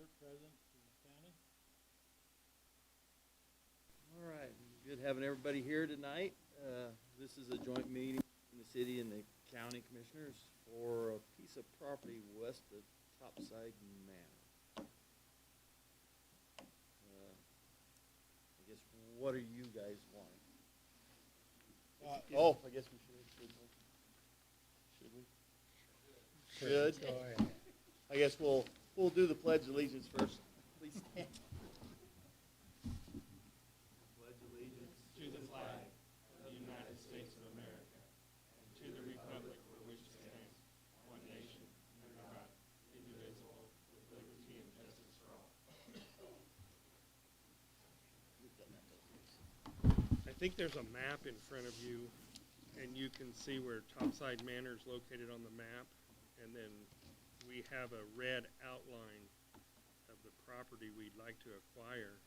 Robert, President of the county. All right, good having everybody here tonight. This is a joint meeting in the city and the county commissioners for a piece of property west of Topside Manor. I guess, what are you guys wanting? I guess we should we? Should. Go ahead. I guess we'll do the Pledge of Allegiance first. Please stand. Pledge allegiance to the flag of the United States of America, and to the republic for which it stands, one nation, under God, indivisible, with liberty and justice for all. I think there's a map in front of you, and you can see where Topside Manor is located on the map, and then we have a red outline of the property we'd like to acquire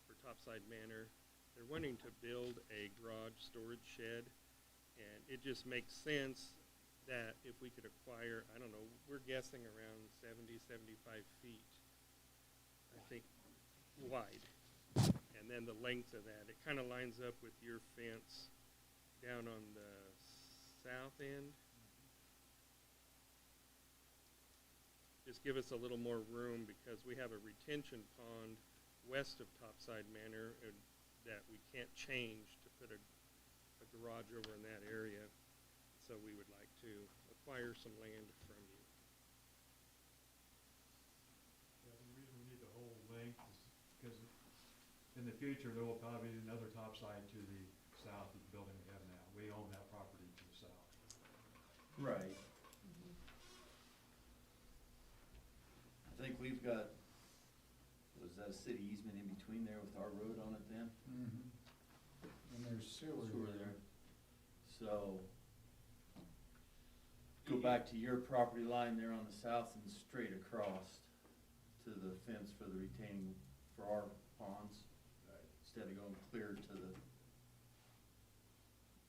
for Topside Manor. They're wanting to build a garage storage shed, and it just makes sense that if we could acquire, I don't know, we're guessing around 70, 75 feet, I think, wide. And then the length of that, it kind of lines up with your fence down on the south end. Just give us a little more room because we have a retention pond west of Topside Manor that we can't change to put a garage over in that area. So we would like to acquire some land from you. Yeah, the reason we need the whole length is because in the future, there will probably be another topside to the south of the building we have now. We own that property to the south. Right. I think we've got, was that a city easement in between there with our road on it then? Mm-hmm. And there's sewer there. So, go back to your property line there on the south and straight across to the fence for the retaining, for our ponds. Right. Instead of going clear to the,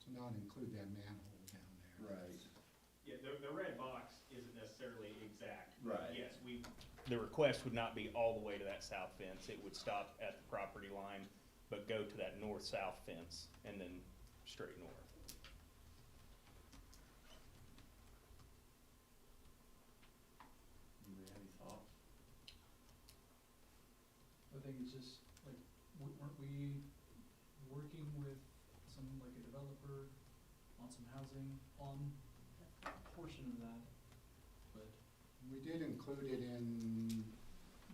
to not include that manhole down there. right. Yeah, the red box isn't necessarily exact. Right. Yes, the request would not be all the way to that south fence. It would stop at the property line, but go to that north-south fence and then straight north. Anybody have any thoughts? I think it's just, like, weren't we working with someone like a developer on some housing on a portion of that? But We did include it in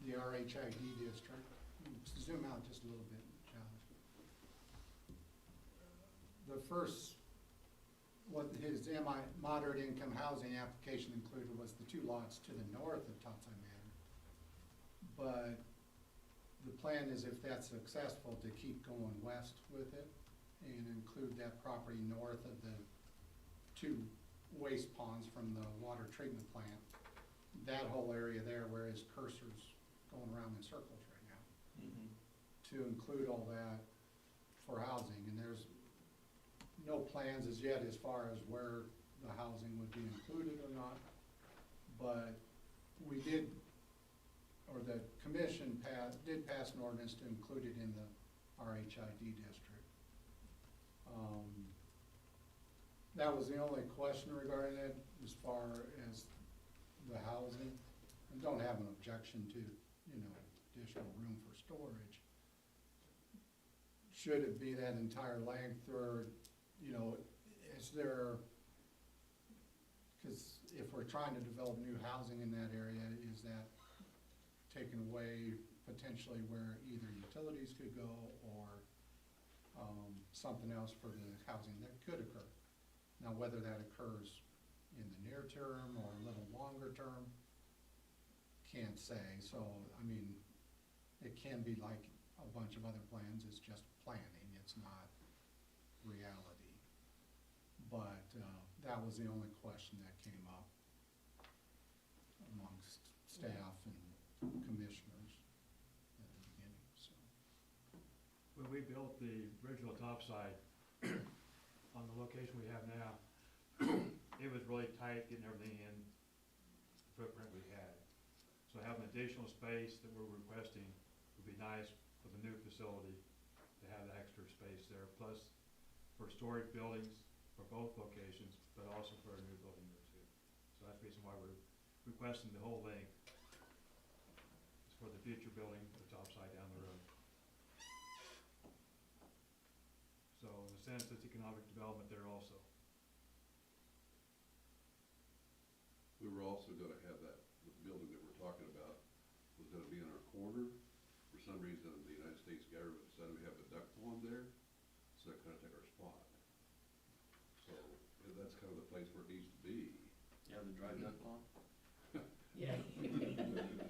the RHID district. Zoom out just a little bit, Josh. The first, what his moderate income housing application included was the 2 lots to the north of Topside Manor. But the plan is, if that's successful, to keep going west with it and include that property north of the 2 waste ponds from the water treatment plant. That whole area there where his cursor's going around in circles right now. Mm-hmm. To include all that for housing, and there's no plans as yet as far as where the housing would be included or not. But we did, or the commission did pass an ordinance to include it in the RHID district. That was the only question regarding it as far as the housing. I don't have an objection to, additional room for storage. Should it be that entire length, or, is there, because if we're trying to develop new housing in that area, is that taken away potentially where either utilities could go or something else for the housing that could occur? Now, whether that occurs in the near term or a little longer term, can't say. So, I mean, it can be like a bunch of other plans, it's just planning, it's not reality. But that was the only question that came up amongst staff and commissioners at the beginning, so. When we built the original topside on the location we have now, it was really tight getting everything in the footprint we had. So having additional space that we're requesting would be nice for the new facility to have the extra space there, plus for storage buildings for both locations, but also for a new building there too. So that's the reason why we're requesting the whole length. It's for the future building, the topside down the road. So in a sense, it's economic development there also. We were also gonna have that, the building that we're talking about was gonna be in our corner. For some reason, the United States government decided we have a duck pond there, so that kinda took our spot. So, that's kind of the place where it needs to be. You have the dry duck lawn? Yeah.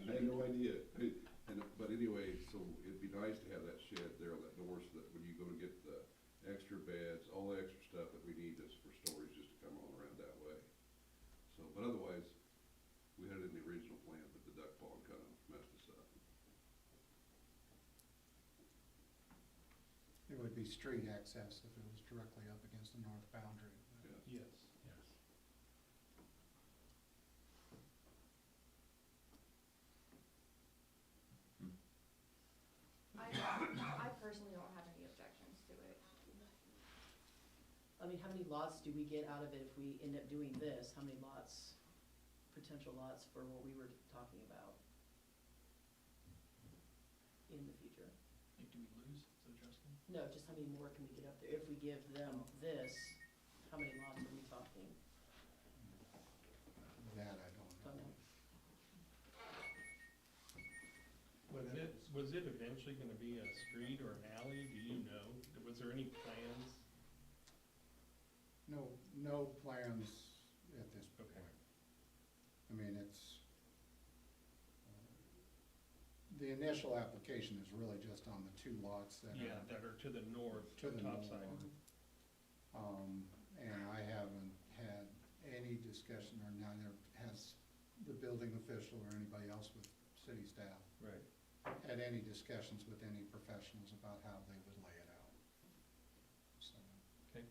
I had no idea. But anyway, so it'd be nice to have that shed there on that door so that when you go to get the extra beds, all the extra stuff that we need is for storage, just to come on around that way. So, but otherwise, we had it in the original plan, but the duck pond kind of messed us up. It would be street access if it was directly up against the north boundary. Yeah. Yes. Yes. I personally don't have any objections to it. I mean, how many lots do we get out of it if we end up doing this? How many lots, potential lots for what we were talking about in the future? Like, do we lose? Is that what you're asking? No, just how many more can we get up there? If we give them this, how many lots are we talking? That I don't Don't know. know. Was it eventually gonna be a street or an alley, do you know? Was there any plans? No plans at this point. Okay. I mean, it's, the initial application is really just on the two lots that Yeah, are that are to the north, to the top north. side. And I haven't had any discussion, or neither has the building official or anybody else with city staff Right. had any discussions with any professionals about how they would lay it out. So. Okay.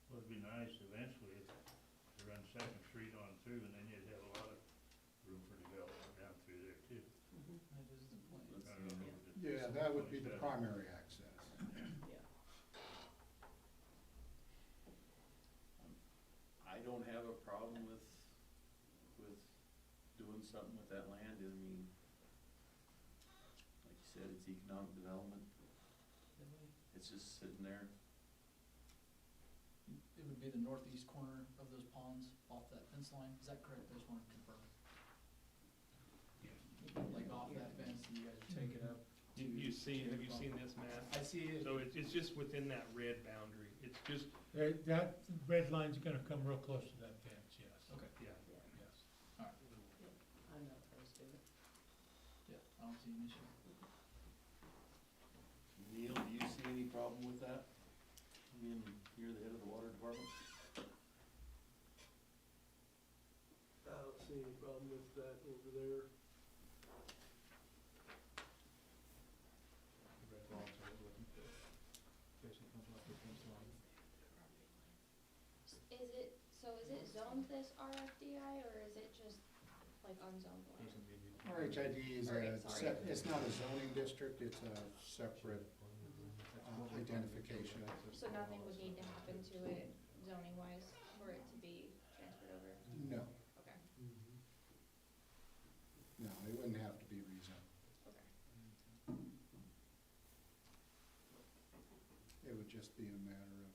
Well, it'd be nice eventually if to run Second Street on through, and then you'd have a lot of room for development down through there too. That is the plan. I don't know if it's Yeah, that would be the 27. primary access. Yeah. I don't have a problem with doing something with that land. I mean, like you said, it's economic development. It's just sitting there. It would be the northeast corner of those ponds off that fence line. Is that correct? I just wanted to confirm. Like off that fence, and you guys would take it up to. You see, to have you the seen pond. this map? I see it. So it's just within that red boundary. It's just, That red line's gonna come real close to that fence, yes. Okay, yeah. yes. All right. I'm not opposed to it. Yeah, I don't see an issue. Neil, do you see any problem with that? Being, you're the head of the water department? I don't see any problem with that over there. The red lots are looking for, basically comes off the fence line. Is it zoned this RFDI, or is it just like unzoned land? Doesn't need to be. RHID is Alright, sorry. it's not a zoning district, it's a separate identification. So nothing would need to happen to it zoning wise for it to be transferred over? No, Okay, no, it wouldn't have to be rezoned. okay. It would just be a matter of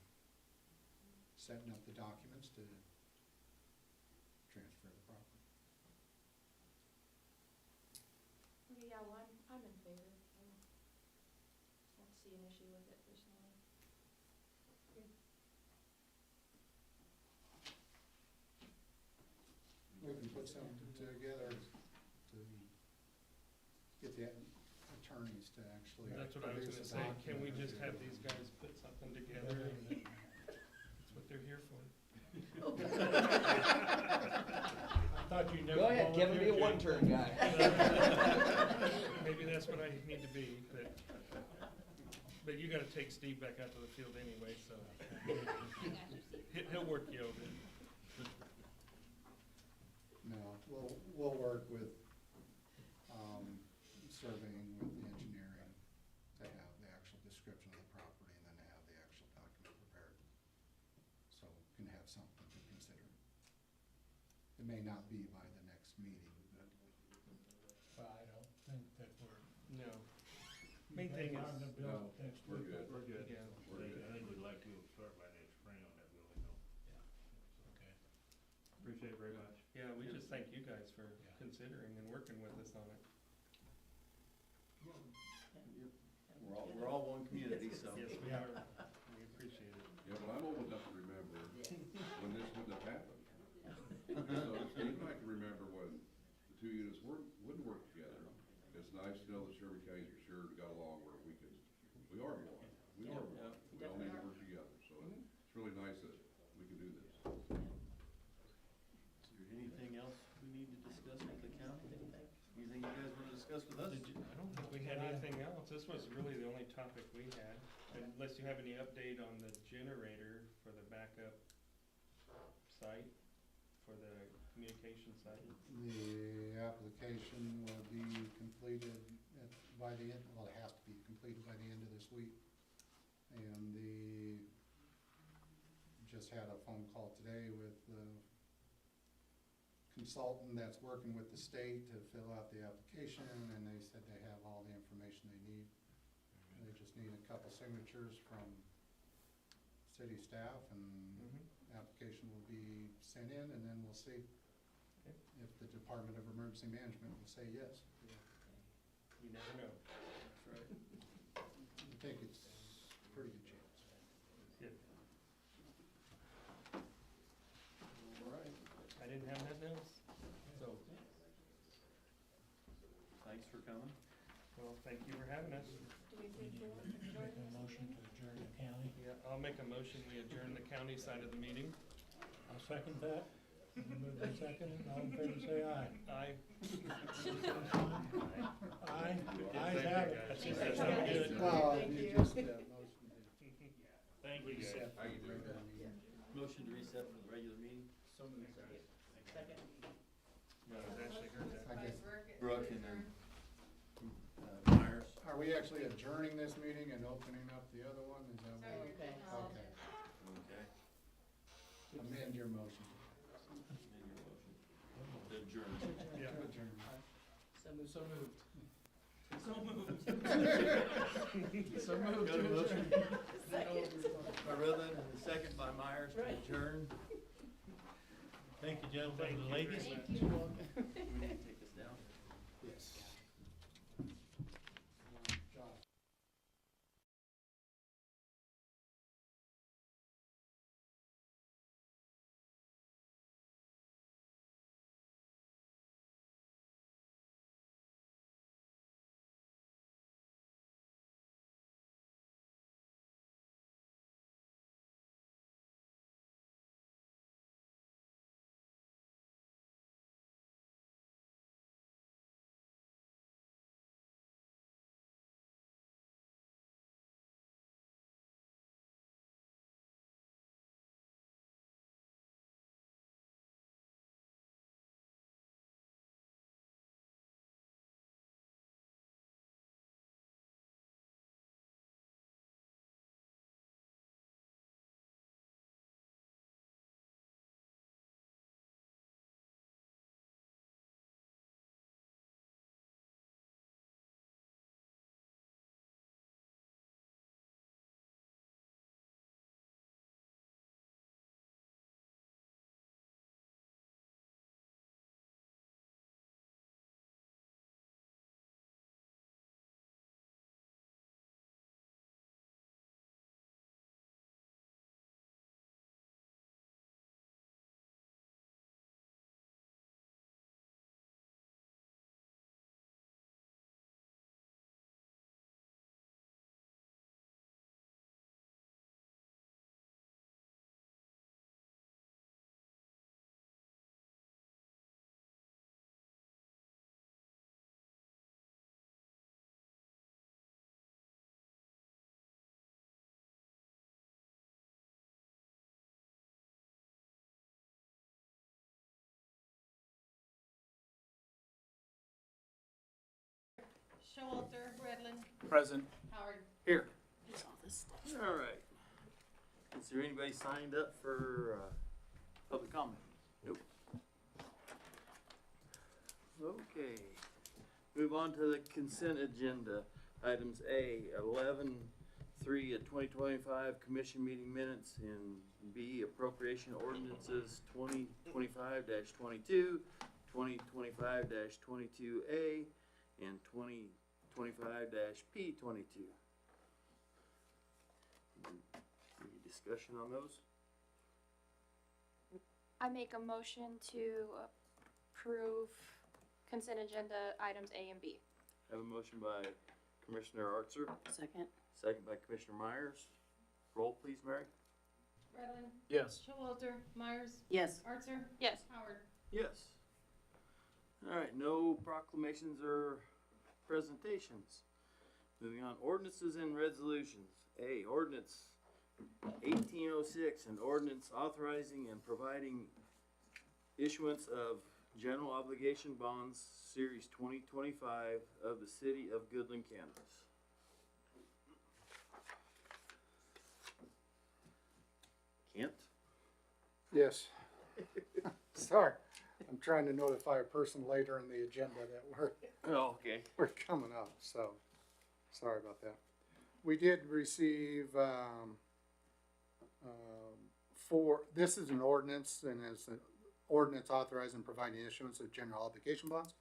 setting up the documents to transfer the property. Okay, yeah, well, I'm in favor. I don't see an issue with it personally. We can put something together to get the attorneys to actually. That's what I was produce gonna a say. Can we document. just have these guys put something together? And that's what they're here for. I thought you never. Go ahead, Kevin, be a volunteered, one-turn guy. Maybe that's what I need to be, but you gotta take Steve back out to the field anyway, so I got you, Steve. he'll work you over. we'll work with, surveying with the engineering to have the actual description of the property and then to have the actual document prepared. So we can have something to consider. It may not be by the next meeting, but Well, I don't think that we're. No. Main thing on the is, bill No, next we're week. good. We're good. yeah, We're good. I think we'd like to start by next spring on that building though. Okay. Appreciate it very much. yeah, we just thank you guys for Yeah. considering and working with us on it. We're all one community, so. Yes, we Yeah. are. We appreciate it. Yeah, but I'm old enough to remember when this wouldn't have happened. So Steve and I can remember when the two units wouldn't work together. It's nice to know that Sherman County's for sure got along where we are one. We Yeah, are one. We all need to work together, so it's really nice that we can do this. Is there anything else we need to discuss with the county? Anything you guys wanna discuss with us? I don't think we had anything else. This was really the only topic we had, unless you have any update on the generator for the backup site, for the communication site. the application will be completed by the end, well, it has to be completed by the end of this week. And just had a phone call today with the consultant that's working with the state to fill out the application, and they said they have all the information they need. And they just need a couple signatures from city staff, and application will be sent in, and then we'll see Okay. if the Department of Emergency Management will say yes. You never know. That's right. I think it's a pretty good chance. Good. All right, I didn't have nothing else, so, thanks for coming. well, thank you for having us. Do we think we'll Make adjourn a this motion meeting? to adjourn the county. Yeah, I'll make a motion, we adjourn the county side of the meeting. I'll second that. Move in second, all in favor say aye. Aye. Aye, ayes Thank you, have it. guys. Thanks, That's guys. how we do it. Well, Thank you you. just, motion to Thank you, guys. reset How the you doing? regular meeting. Motion to reset for the regular meeting? Second. No, I've actually heard that. I guess, Brooke and then, Myers. are we actually adjourning this meeting and opening up the other one? Is that what? Okay. Okay. Okay. Amend your motion. And your motion. To adjourn. Yeah. To adjourn. So moved. So moved. So moved. Got a motion by Rutland and a second by Myers to Right. adjourn. Thank you, gentlemen, Thank and you ladies. very much. We need to take this down. Yes. Showalter, Redlin, Present. Howard. Here. All right. Is there anybody signed up for, public comment? Nope. Okay. Move on to the consent agenda. Items A, 11/3 of 2025 commission meeting minutes, and B, appropriation ordinances 2025-22, 2025-22A, and 2025-P22. Any discussion on those? I make a motion to approve consent agenda items A and B. Have a motion by Commissioner Archer, Second? second by Commissioner Myers. Roll, please, Mary. Redlin, Yes. Showalter, Myers, Yes. Archer. Yes. Howard. Yes. All right, no proclamations or presentations. Moving on, ordinances and resolutions. A, ordinance 1806, an ordinance authorizing and providing issuance of general obligation bonds, series 2025 of the city of Goodland, Kansas. Kent? Yes. Sorry, I'm trying to notify a person later in the agenda that Oh, okay. we're coming up, so, sorry about that. We did receive, this is an ordinance, and it's an ordinance authorizing and providing issuance of general obligation bonds.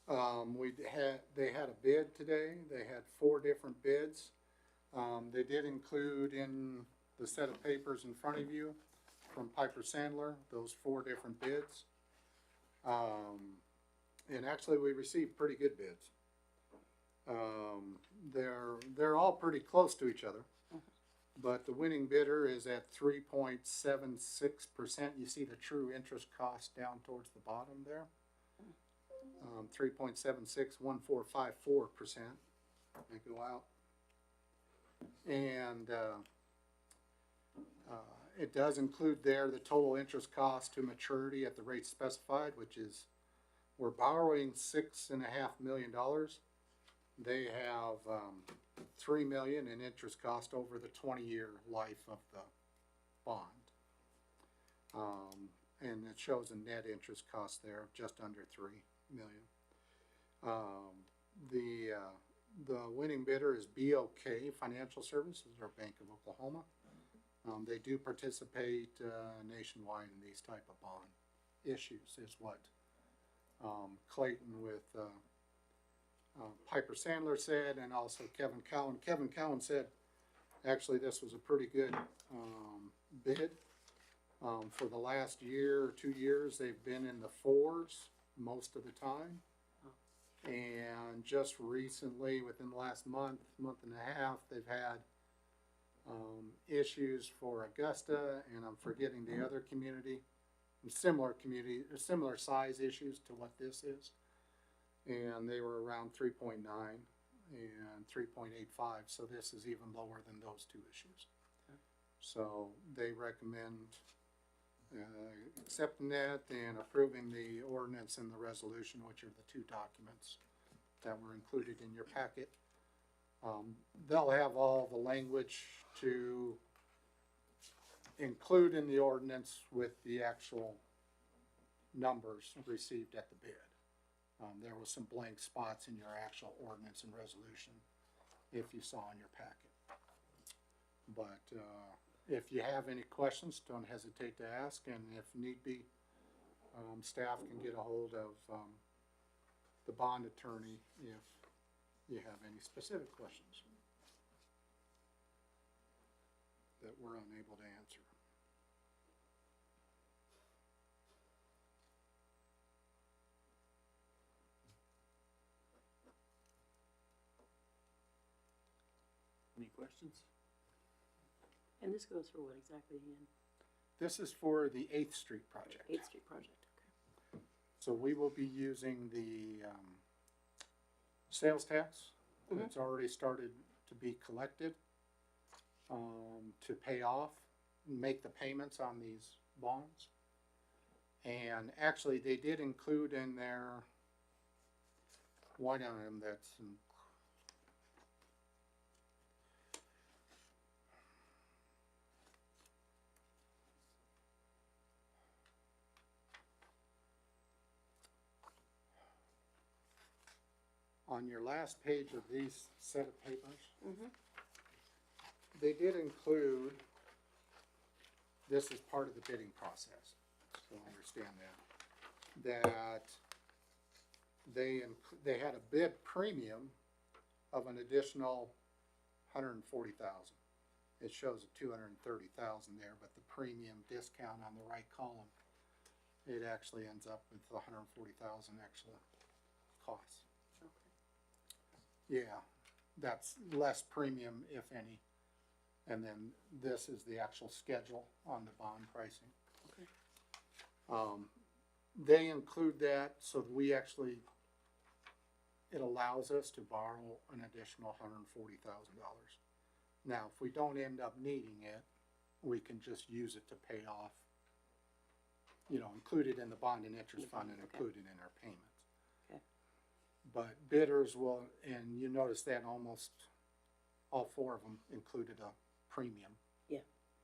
They had a bid today, they had 4 different bids. They did include in the set of papers in front of you from Piper Sandler, those 4 different bids. And actually, we received pretty good bids. They're all pretty close to each other, but the winning bidder is at 3.76%. You see the true interest cost down towards the bottom there. 3.761454%. They go out, and it does include there the total interest cost to maturity at the rate specified, which is, we're borrowing $6.5 million. They have $3 million in interest cost over the 20-year life of the bond. And it shows a net interest cost there of just under $3 million. The winning bidder is BOK Financial Services, or Bank of Oklahoma. They do participate nationwide in these type of bond issues, is what Clayton with Piper Sandler said, and also Kevin Cowan. Kevin Cowan said, actually, this was a pretty good bid. For the last year or 2 years, they've been in the 4s most of the time. And just recently, within the last month and a half, they've had issues for Augusta, and I'm forgetting the other community, similar size issues to what this is. And they were around 3.9 and 3.85, so this is even lower than those 2 issues. So they recommend accepting that and approving the ordinance and the resolution, which are the 2 documents that were included in your packet. They'll have all the language to include in the ordinance with the actual numbers received at the bid. There was some blank spots in your actual ordinance and resolution, if you saw in your packet. But if you have any questions, don't hesitate to ask, and if need be, staff can get a hold of the bond attorney if you have any specific questions that we're unable to answer. Any questions? And this goes for what exactly again? This is for the 8th Street project. 8th Street project, okay. So we will be using the sales tax that's already started to be collected to pay off, make the payments on these bonds. And actually, they did include in there one item that's On your last page of these set of papers, Mm-hmm. they did include, this is part of the bidding process, so understand that they had a bid premium of an additional 140,000. It shows a 230,000 there, but the premium discount on the right column, it actually ends up with 140,000 extra costs. Yeah, that's less premium, if any. And then this is the actual schedule on the bond pricing. Okay. They include that so that we actually, it allows us to borrow an additional $140,000. Now, if we don't end up needing it, we can just use it to pay off, include it in the bond and interest fund and include it in our payments. Okay. But bidders will, and you notice that almost all four of them included a premium. Yeah.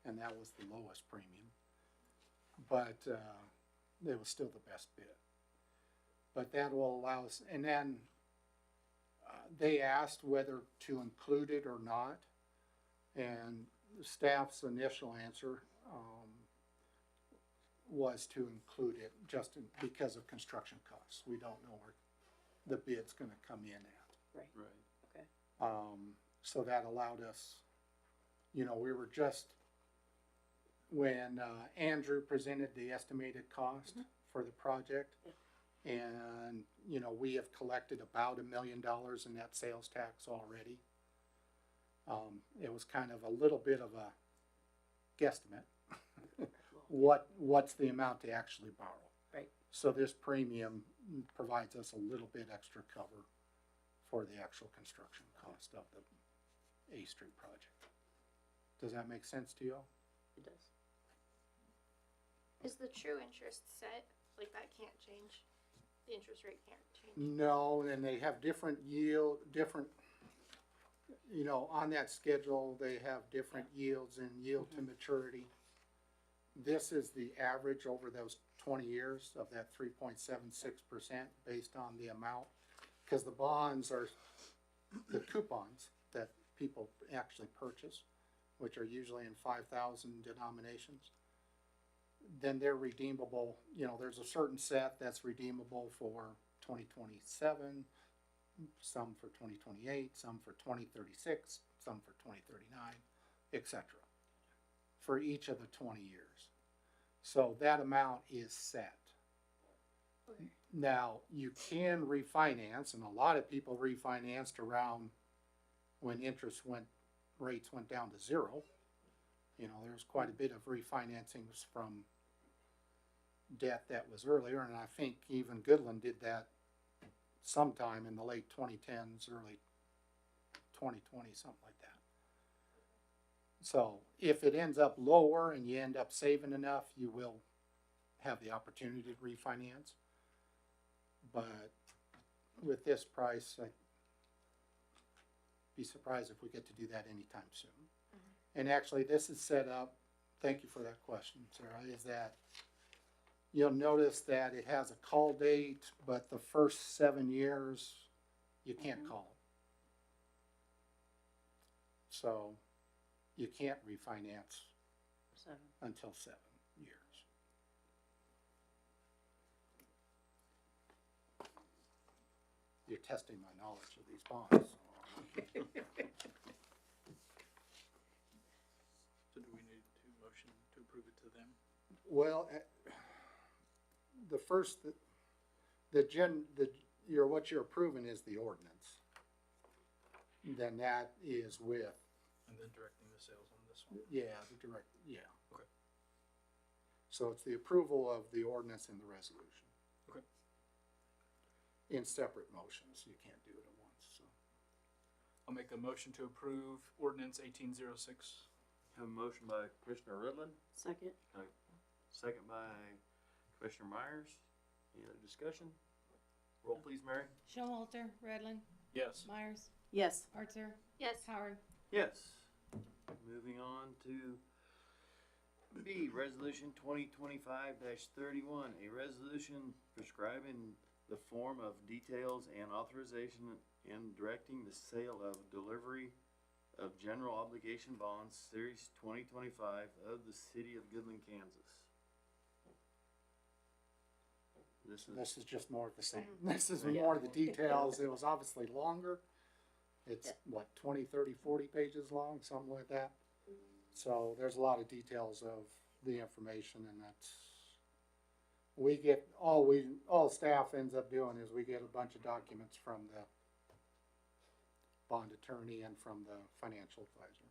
And that was the lowest premium. But it was still the best bid. But that will allow us, and then they asked whether to include it or not. And the staff's initial answer was to include it just because of construction costs. We don't know where the bid's gonna come in at. Right. Right. Okay. So that allowed us, we were just, when Andrew presented the estimated cost for the project, and, we have collected about $1 million in net sales tax already. It was kind of a little bit of a guesstimate. What's the amount to actually borrow? Right. So this premium provides us a little bit extra cover for the actual construction cost of the A Street project. Does that make sense to you all? It does. Is the true interest set, like that can't change? The interest rate can't change? No, and they have different yield, on that schedule, they have different yields and yield to maturity. This is the average over those 20 years of that 3.76% based on the amount. Because the bonds are the coupons that people actually purchase, which are usually in 5,000 denominations. Then they're redeemable, there's a certain set that's redeemable for 2027, some for 2028, some for 2036, some for 2039, etc. for each of the 20 years. So that amount is set. Okay. Now, you can refinance, and a lot of people refinanced around when rates went down to zero. There's quite a bit of refinancings from debt that was earlier, and I think even Goodland did that sometime in the late 2010s, early 2020, something like that. So if it ends up lower and you end up saving enough, you will have the opportunity to refinance. But with this price, I'd be surprised if we get to do that anytime soon. And actually, this is set up, thank you for that question, Sarah, is that you'll notice that it has a call date, but the first 7 years, you can't call. So you can't refinance 7. until 7 years. You're testing my knowledge of these bonds. So do we need to motion to approve it to them? Well, the first, what you're approving is the ordinance. Then that is with, And then directing the sales on this one? yeah. Okay. So it's the approval of the ordinance and the resolution. Okay. In separate motions, you can't do it at once, so. I'll make a motion to approve ordinance 1806. Have a motion by Commissioner Redland, Second? second by Commissioner Myers. Any other discussion? Roll please, Mary. Showalter, Redland, Yes. Myers, Yes. Archer, Yes. Howard. Yes. Moving on to B, Resolution 2025-31, a resolution prescribing the form of details and authorization and directing the sale of delivery of general obligation bonds, series 2025 of the city of Goodland, Kansas. This is just more of the same. This is more of the details. It was obviously longer. It's what, 20, 30, 40 pages long, something like that. So there's a lot of details of the information, and that's, we get, all staff ends up doing is we get a bunch of documents from the bond attorney and from the financial advisor.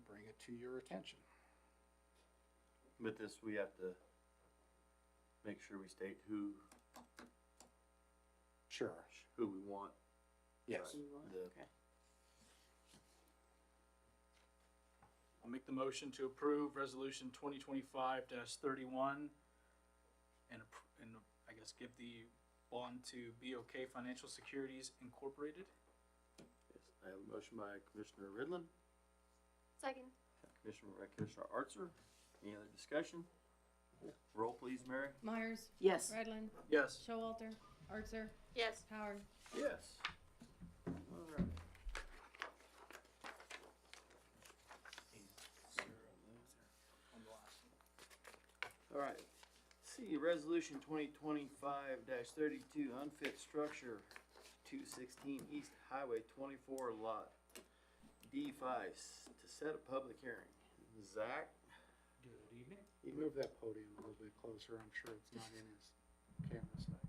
Bring it to your attention. But this, we have to make sure we state who Sure. we want. Yes. The, Okay. I'll make the motion to approve resolution 2025-31 and I guess give the bond to BOK Financial Securities Incorporated. yes, I have a motion by Commissioner Ridlin, Second. Commissioner Archer. Any other discussion? Roll please, Mary. Myers, Yes. Redlin, Yes. Showalter, Archer, Yes. Howard. Yes. All right. All right. See, resolution 2025-32, unfit structure, 216 East Highway 24 lot D5 to set a public hearing. Zach? Good evening. You move that podium a little bit closer. I'm sure it's not in his camera side.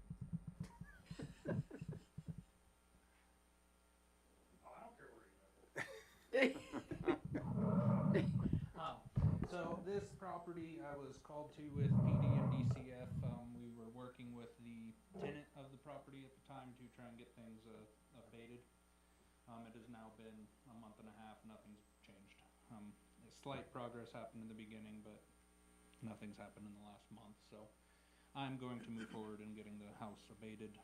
Oh, I don't care where you live. So this property I was called to with PD and DCF. We were working with the tenant of the property at the time to try and get things abated. It has now been a month and a half, nothing's changed. A slight progress happened in the beginning, but nothing's happened in the last month, so I'm going to move forward in getting the house abated.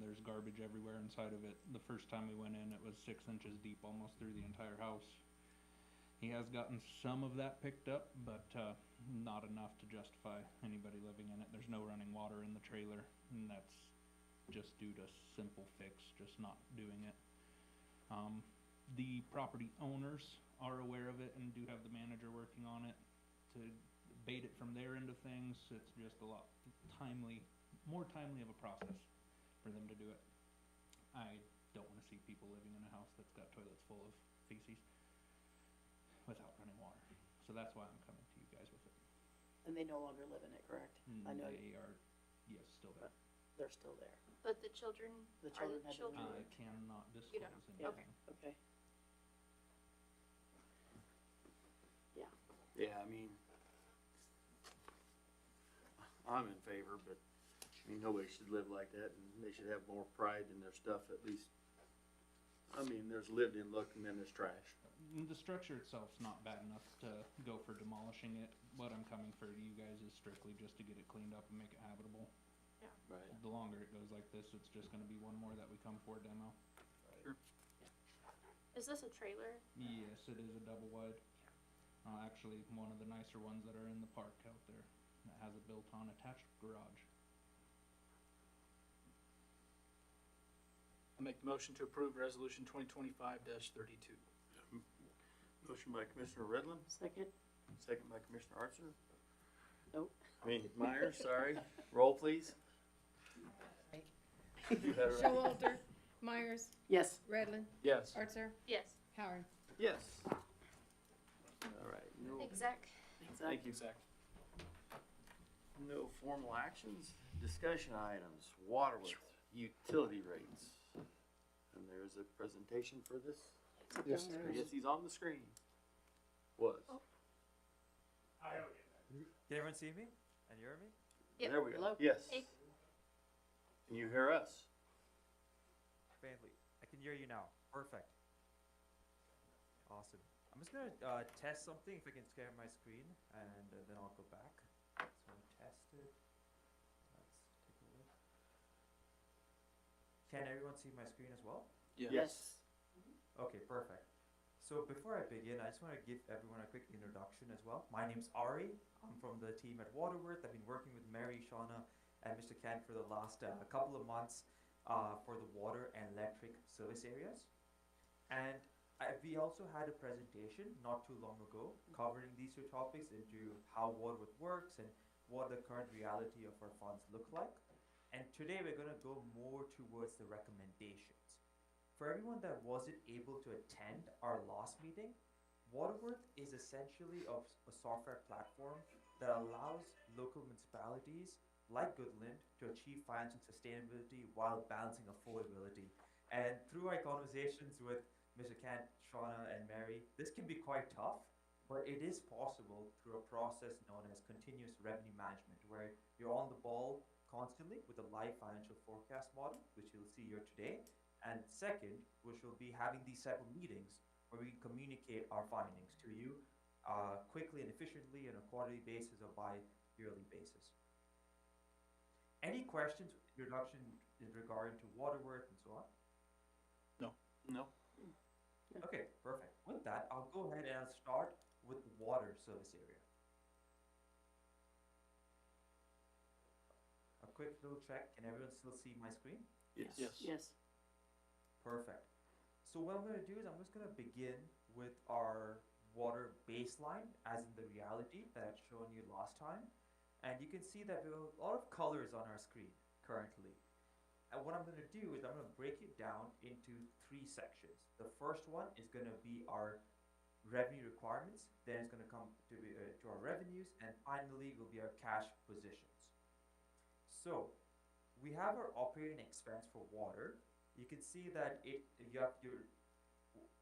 There's garbage everywhere inside of it. The first time we went in, it was 6 inches deep almost through the entire house. He has gotten some of that picked up, but not enough to justify anybody living in it. There's no running water in the trailer, and that's just due to simple fix, just not doing it. The property owners are aware of it and do have the manager working on it to abate it from their end of things. It's just a lot more timely of a process for them to do it. I don't want to see people living in a house that's got toilets full of feces without running water. So that's why I'm coming to you guys with it. And they no longer live in it, correct? I know They are, yes, still there. they're still there. But the children, The are the children children? had to I cannot You disclose don't- anything. Okay. Yeah, I mean, I'm in favor, but I mean, nobody should live like that, and they should have more pride in their stuff at least. I mean, there's lived in look and then there's trash. The structure itself's not bad enough to go for demolishing it. What I'm coming for you guys is strictly just to get it cleaned up and make it habitable. Right. The longer it goes like this, it's just gonna be one more that we come for demo. Is this a trailer? Yes, it is a double wide. Actually, one of the nicer ones that are in the park out there that has a built-on attached garage. I'll make the motion to approve resolution 2025-32. Motion by Commissioner Redlin, Second? second by Commissioner Archer. Nope. I mean, Myers, sorry. Roll please. You had it right. Showalter, Myers, Yes. Redlin, Yes. Archer, Yes. Howard. Yes. All right, no, Thanks, Zach. thank you. Zach. No formal actions, discussion items, water worth, utility rates. And there's a presentation for this. Yes, Yes, he's on the screen. Was. I don't get that. Can everyone see me? And you hear me? Yep. There we go. Hello? Yes. Hey. Can you hear us? Faintly. I can hear you now. Perfect. Awesome. I'm just gonna test something if I can share my screen, and then I'll go back. So test it. Let's take a look. Can everyone see my screen as well? Yes. Okay, perfect. So before I begin, I just want to give everyone a quick introduction as well. My name's Ari. I'm from the team at Waterworth. I've been working with Mary, Shauna, and Mr. Kent for the last couple of months for the water and electric service areas. And we also had a presentation not too long ago covering these two topics into how Waterworth works and what the current reality of our funds look like. And today we're going to go more towards the recommendations. For everyone that wasn't able to attend our last meeting, Waterworth is essentially a software platform that allows local municipalities like Goodland to achieve financial sustainability while balancing affordability. And through our conversations with Mr. Kent, Shauna, and Mary, this can be quite tough, but it is possible through a process known as continuous revenue management, where you're on the ball constantly with a live financial forecast model, which you'll see here today. And second, which will be having these type of meetings where we communicate our findings to you quickly and efficiently on a quarterly basis or bi-yearly basis. Any questions, introduction in regard to Waterworth and so on? No. Okay, perfect. With that, I'll go ahead and I'll start with the water service area. A quick little check. Can everyone still see my screen? Yes. Perfect. So what I'm going to do is I'm just going to begin with our water baseline as in the reality that I've shown you last time. And you can see that we have a lot of colors on our screen currently. And what I'm going to do is I'm going to break it down into 3 sections. The first one is going to be our revenue requirements, then it's going to come to our revenues, and finally will be our cash positions. So we have our operating expense for water. You can see that you have your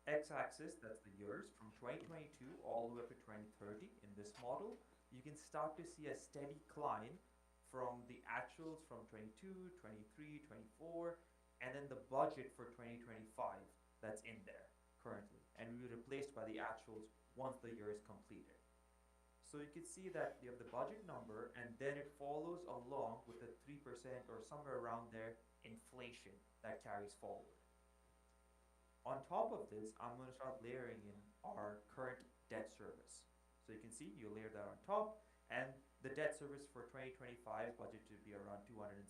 x-axis, that's the years, from 2022 all the way up to 2030 in this model. You can start to see a steady climb from the actuals from 22, 23, 24, and then the budget for 2025 that's in there currently, and will be replaced by the actuals once the year is completed. So you can see that you have the budget number, and then it follows along with the 3% or somewhere around there inflation that carries forward. On top of this, I'm going to start layering in our current debt service. So you can see you layer that on top, and the debt service for 2025 budget to be around 272,000.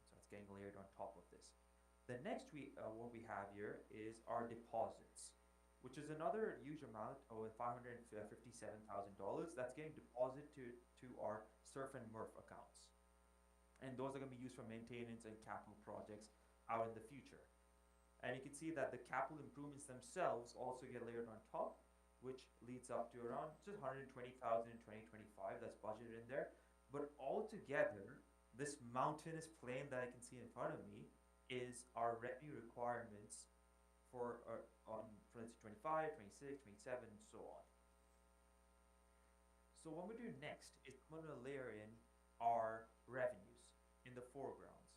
So it's getting layered on top of this. The next what we have here is our deposits, which is another huge amount of $557,000 that's getting deposited to our SURF and MRF accounts. And those are going to be used for maintenance and capital projects out in the future. And you can see that the capital improvements themselves also get layered on top, which leads up to around just $120,000 in 2025 that's budgeted in there. But altogether, this mountainous plain that I can see in front of me is our revenue requirements for instance 25, 26, 27, and so on. So what we do next is I'm going to layer in our revenues in the foregrounds.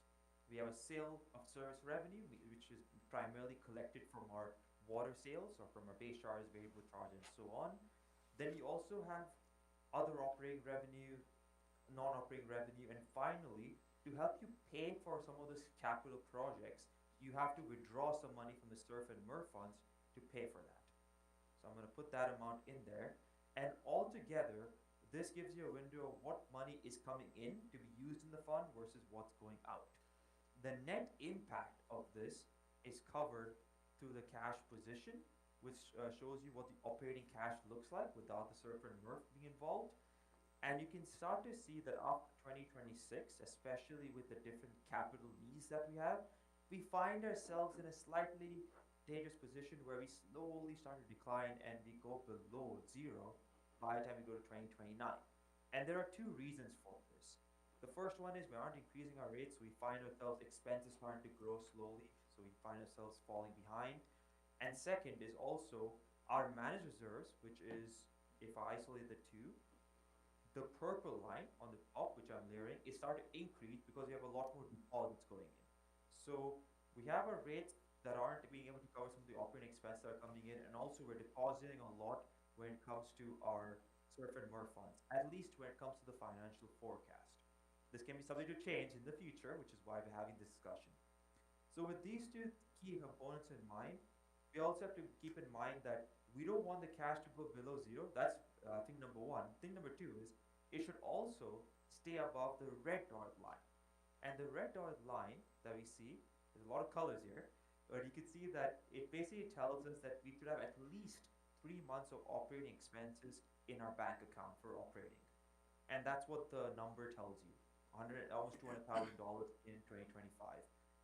We have a sale of service revenue, which is primarily collected from our water sales or from our base charges, variable charges, and so on. Then you also have other operating revenue, non-operating revenue, and finally, to help you pay for some of these capital projects, you have to withdraw some money from the SURF and MRF funds to pay for that. So I'm going to put that amount in there, and altogether, this gives you a window of what money is coming in to be used in the fund versus what's going out. The net impact of this is covered through the cash position, which shows you what the operating cash looks like without the SURF and MRF being involved. And you can start to see that after 2026, especially with the different capital needs that we have, we find ourselves in a slightly dangerous position where we slowly start to decline and we go below 0 by the time we go to 2029. And there are 2 reasons for this. The first one is we aren't increasing our rates, so we find ourselves expenses starting to grow slowly, so we find ourselves falling behind. And second is also our managed reserves, which is, if I isolate the 2, the purple line on the top, which I'm layering, is starting to increase because we have a lot more deposits going in. So we have our rates that aren't being able to cover some of the operating expenses that are coming in, and also we're depositing a lot when it comes to our SURF and MRF funds, at least when it comes to the financial forecast. This can be subject to change in the future, which is why we're having this discussion. So with these 2 key components in mind, we also have to keep in mind that we don't want the cash to go below 0. That's thing number 1. Thing number 2 is it should also stay above the red dotted line. And the red dotted line that we see, there's a lot of colors here, but you can see that it basically tells us that we should have at least 3 months of operating expenses in our bank account for operating. And that's what the number tells you, almost $200,000 in 2025.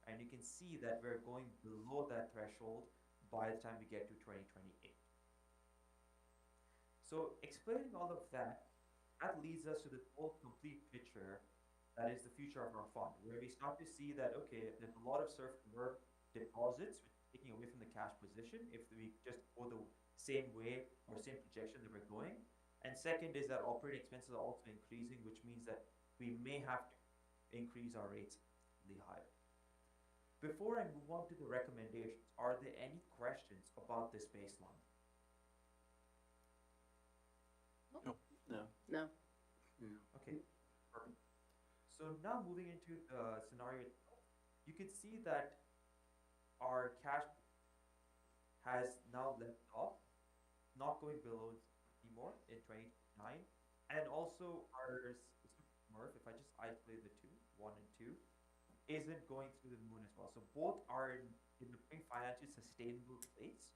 And you can see that we're going below that threshold by the time we get to 2028. So explaining all of that, that leads us to the whole complete picture that is the future of our fund, where we start to see that, okay, there's a lot of surf and MERV deposits, which is taking away from the cash position if we just go the same way or same projection that we're going. And second is that operating expenses are also increasing, which means that we may have to increase our rates slightly higher. Before I move on to the recommendations, are there any questions about this baseline? No. Okay, perfect. So now moving into the scenario itself, you can see that our cash has now left off, not going below anymore in 2029, and also our MERV, if I just isolate the two, 1 and 2, isn't going through the moon as well. So both are in the financially sustainable place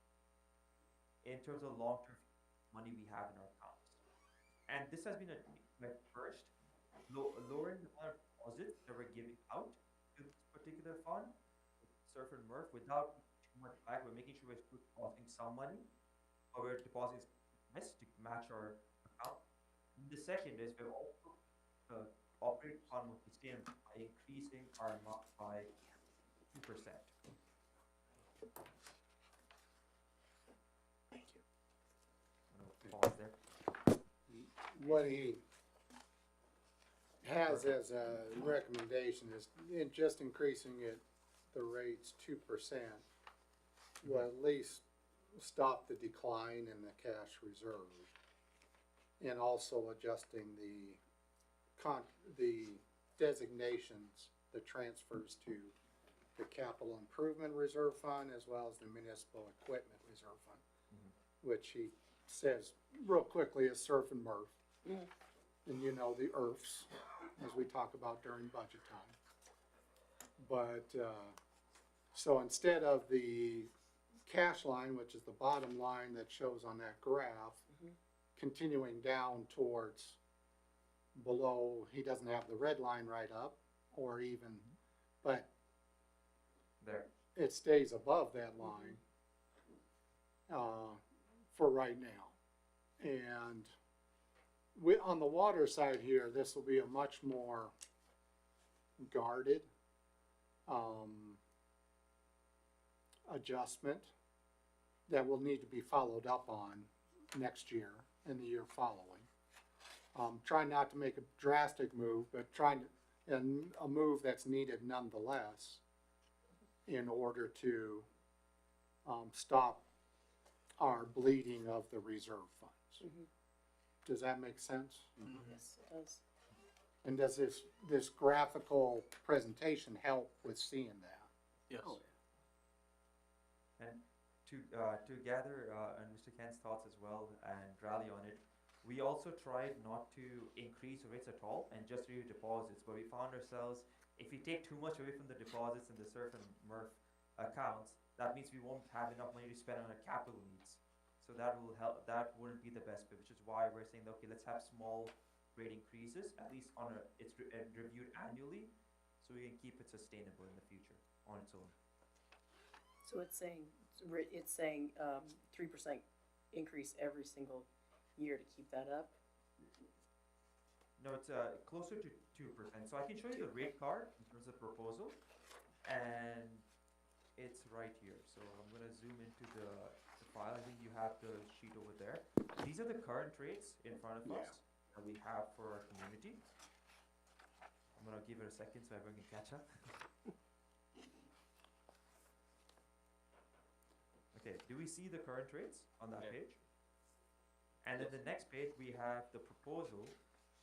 in terms of long-term money we have in our accounts. And this has been a first, lowering the amount of deposits that we're giving out to this particular fund, Surf and MERV, without too much back. We're making sure we're still depositing some money, but we're depositing less to match our account. And the second is we're also operating fund will sustain by increasing our amount by 2%. Thank you. I'm gonna pause there. What he has as a recommendation is just increasing it, the rates 2%, will at least stop the decline in the cash reserve. And also adjusting the designations, the transfers to the capital improvement reserve fund as well as the municipal equipment reserve fund, which he says real quickly is Surf and MERV. And you know the IRFs, as we talk about during budget time. But, so instead of the cash line, which is the bottom line that shows on that graph, continuing down towards below, he doesn't have the red line right up, or even, but there, it stays above that line for right now. And on the water side here, this will be a much more guarded adjustment that will need to be followed up on next year and the year following. Trying not to make a drastic move, but and a move that's needed nonetheless in order to stop our bleeding of the reserve funds. Does that make sense? Yes, it does. And does this graphical presentation help with seeing that? Yes. Oh, and to gather Mr. Ken's thoughts as well and rally on it, we also tried not to increase rates at all and just review deposits, but we found ourselves, if we take too much away from the deposits in the Surf and MERV accounts, that means we won't have enough money to spend on our capital needs. So that will help, that wouldn't be the best fit, which is why we're saying, okay, let's have small rate increases, at least on it's reviewed annually, so we can keep it sustainable in the future on its own. So it's saying 3% increase every single year to keep that up? No, it's closer to 2%. So I can show you the rate card in terms of proposal, and it's right here. So I'm going to zoom into the file. I think you have the sheet over there. These are the current rates in front of us that we have for our community. I'm going to give it a second so everyone can catch up. Okay, do we see the current rates on that page? And then the next page, we have the proposal,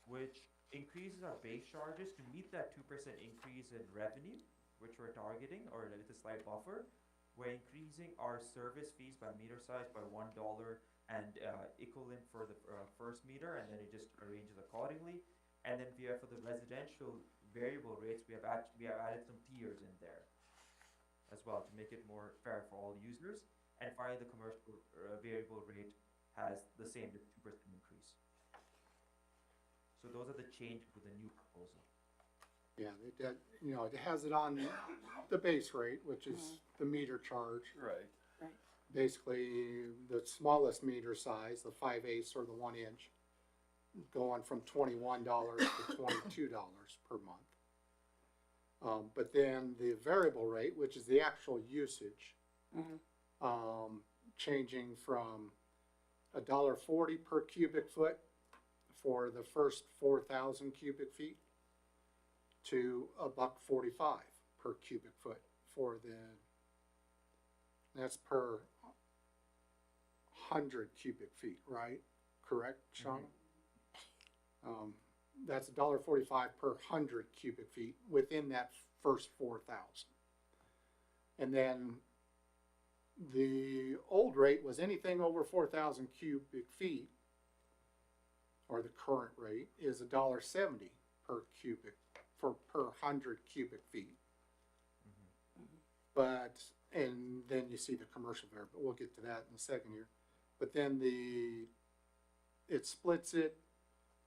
which increases our base charges to meet that 2% increase in revenue, which we're targeting, or with a slight buffer. We're increasing our service fees by meter size by $1 and equivalent for the first meter, and then it just arranges accordingly. And then for the residential variable rates, we have added some tiers in there as well to make it more fair for all users. And finally, the commercial variable rate has the same 2% increase. So those are the changes with the new proposal. Yeah, it has it on the base rate, which is the meter charge. Right. Basically, the smallest meter size, the 5/8 or the 1 inch, going from $21 to $22 per month. But then the variable rate, which is the actual usage, changing from $1.40 per cubic foot for the first 4,000 cubic feet to $1.45 per cubic foot that's per 100 cubic feet, right? Correct, Shauna? That's $1.45 per 100 cubic feet within that first 4,000. And then the old rate was anything over 4,000 cubic feet, or the current rate is $1.70 per 100 cubic feet. But, and then you see the commercial variable, we'll get to that in a second here. But then it splits it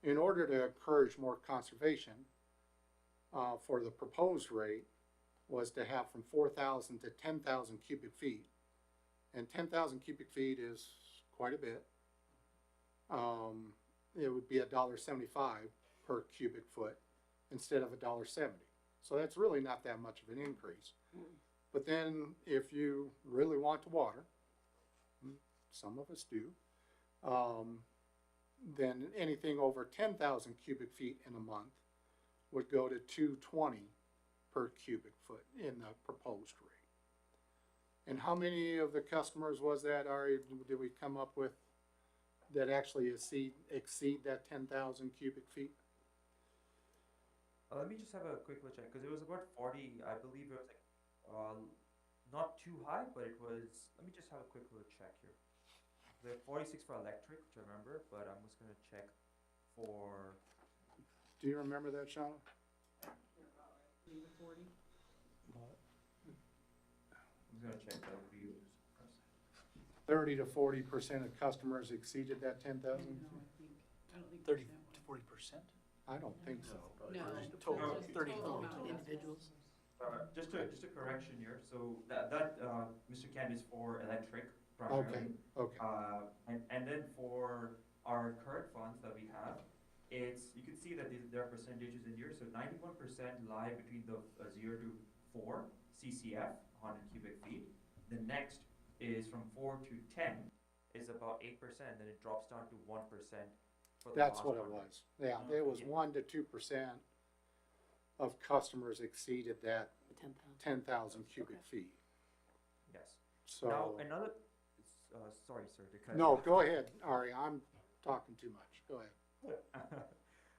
in order to encourage more conservation. For the proposed rate was to have from 4,000 to 10,000 cubic feet. And 10,000 cubic feet is quite a bit. It would be $1.75 per cubic foot instead of $1.70. So that's really not that much of an increase. But then if you really want to water, some of us do, then anything over 10,000 cubic feet in a month would go to $2.20 per cubic foot in the proposed rate. And how many of the customers was that, Ari, did we come up with that actually exceed that 10,000 cubic feet? Let me just have a quick look check, because it was about 40, I believe it was like, not too high, but it was, let me just have a quick little check here. We have 46 for electric, which I remember, but I'm just gonna check for, Do you remember that, Shauna? 40? I'm gonna check that for you. 30 to 40% of customers exceeded that 10,000? I don't think 30 that to one. 40%? I don't think so. No, Total, just 30 to total 40. amount of individuals. Just a correction here, so that Mr. Kent is for electric Okay, primarily. okay. And then for our current funds that we have, you can see that there are percentages in here, so 91% lie between the 0 to 4 CCF, 100 cubic feet. The next is from 4 to 10 is about 8%, then it drops down to 1% for the That's last what it 100. was. Yeah, it was 1 to 2% of customers exceeded that 10,000 cubic feet. Yes. So, Now, another, sorry, sir, to cut no, you. go ahead, Ari, I'm talking too much. Go ahead.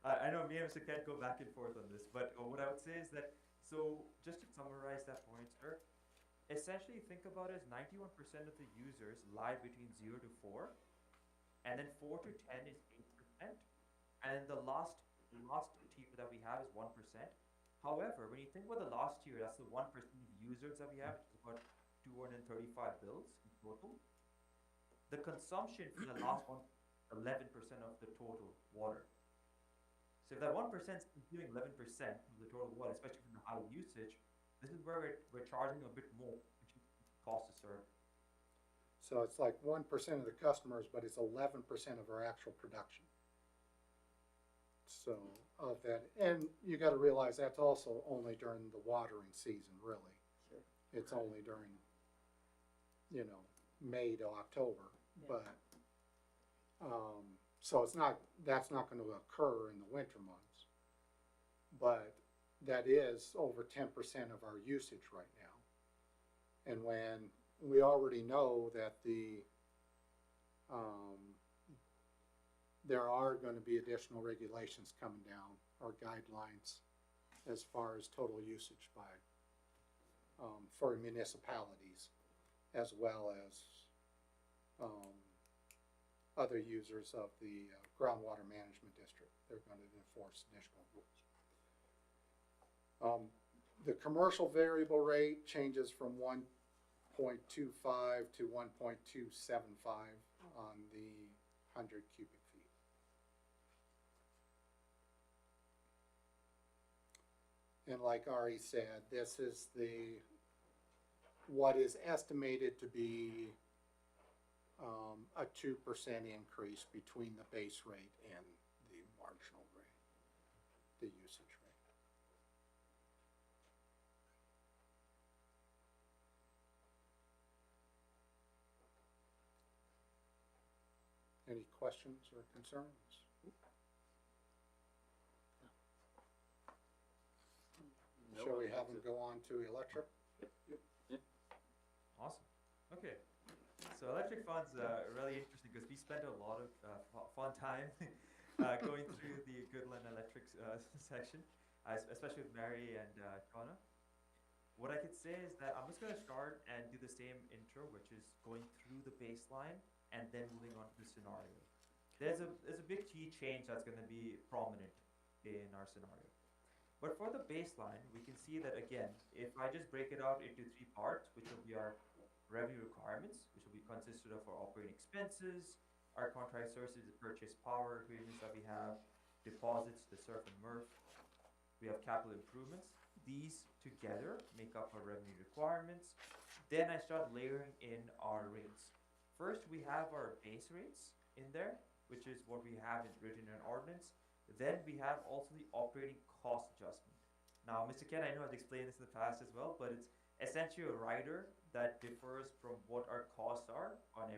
I know me and Mr. Kent go back and forth on this, but what I would say is that, so just to summarize that point, sir, essentially think about it as 91% of the users lie between 0 to 4, and then 4 to 10 is 8%, and the last tier that we have is 1%. However, when you think about the last tier, that's the 1% of users that we have, which is about 235 bills in total. The consumption for the last one, 11% of the total water. So if that 1% is consuming 11% of the total water, especially from the high usage, this is where we're charging a bit more, which is cost to serve. So it's like 1% of the customers, but it's 11% of our actual production. So of that, and you gotta realize that's also only during the watering season, really. Sure. It's only during, May to October, Yeah. but, so that's not gonna occur in the winter months. But that is over 10% of our usage right now. And when we already know that there are gonna be additional regulations coming down, or guidelines, as far as total usage by, for municipalities, as well as, other users of the groundwater management district. They're going to enforce additional rules. The commercial variable rate changes from 1.25 to 1.275 on the 100 cubic feet. And like Ari said, this is what is estimated to be a 2% increase between the base rate and the marginal rate, the usage rate. Any questions or concerns? Shall we have them go on to electric? Awesome. Okay. So electric funds are really interesting because we spent a lot of fun time going through the Goodland Electric section, especially with Mary and Shauna. What I could say is that I'm just going to start and do the same intro, which is going through the baseline and then moving on to the scenario. There's a big key change that's going to be prominent in our scenario. But for the baseline, we can see that again, if I just break it out into 3 parts, which will be our revenue requirements, which will be consisted of our operating expenses, our contract services, the purchase power agreements that we have, deposits, the SURF and MRF, we have capital improvements. These together make up our revenue requirements. Then I start layering in our rates. First, we have our base rates in there, which is what we have written in an ordinance. Then we have also the operating cost adjustment. Now, Mr. Ken, I know I've explained this in the past as well, but it's essentially a rider that differs from what our costs are on a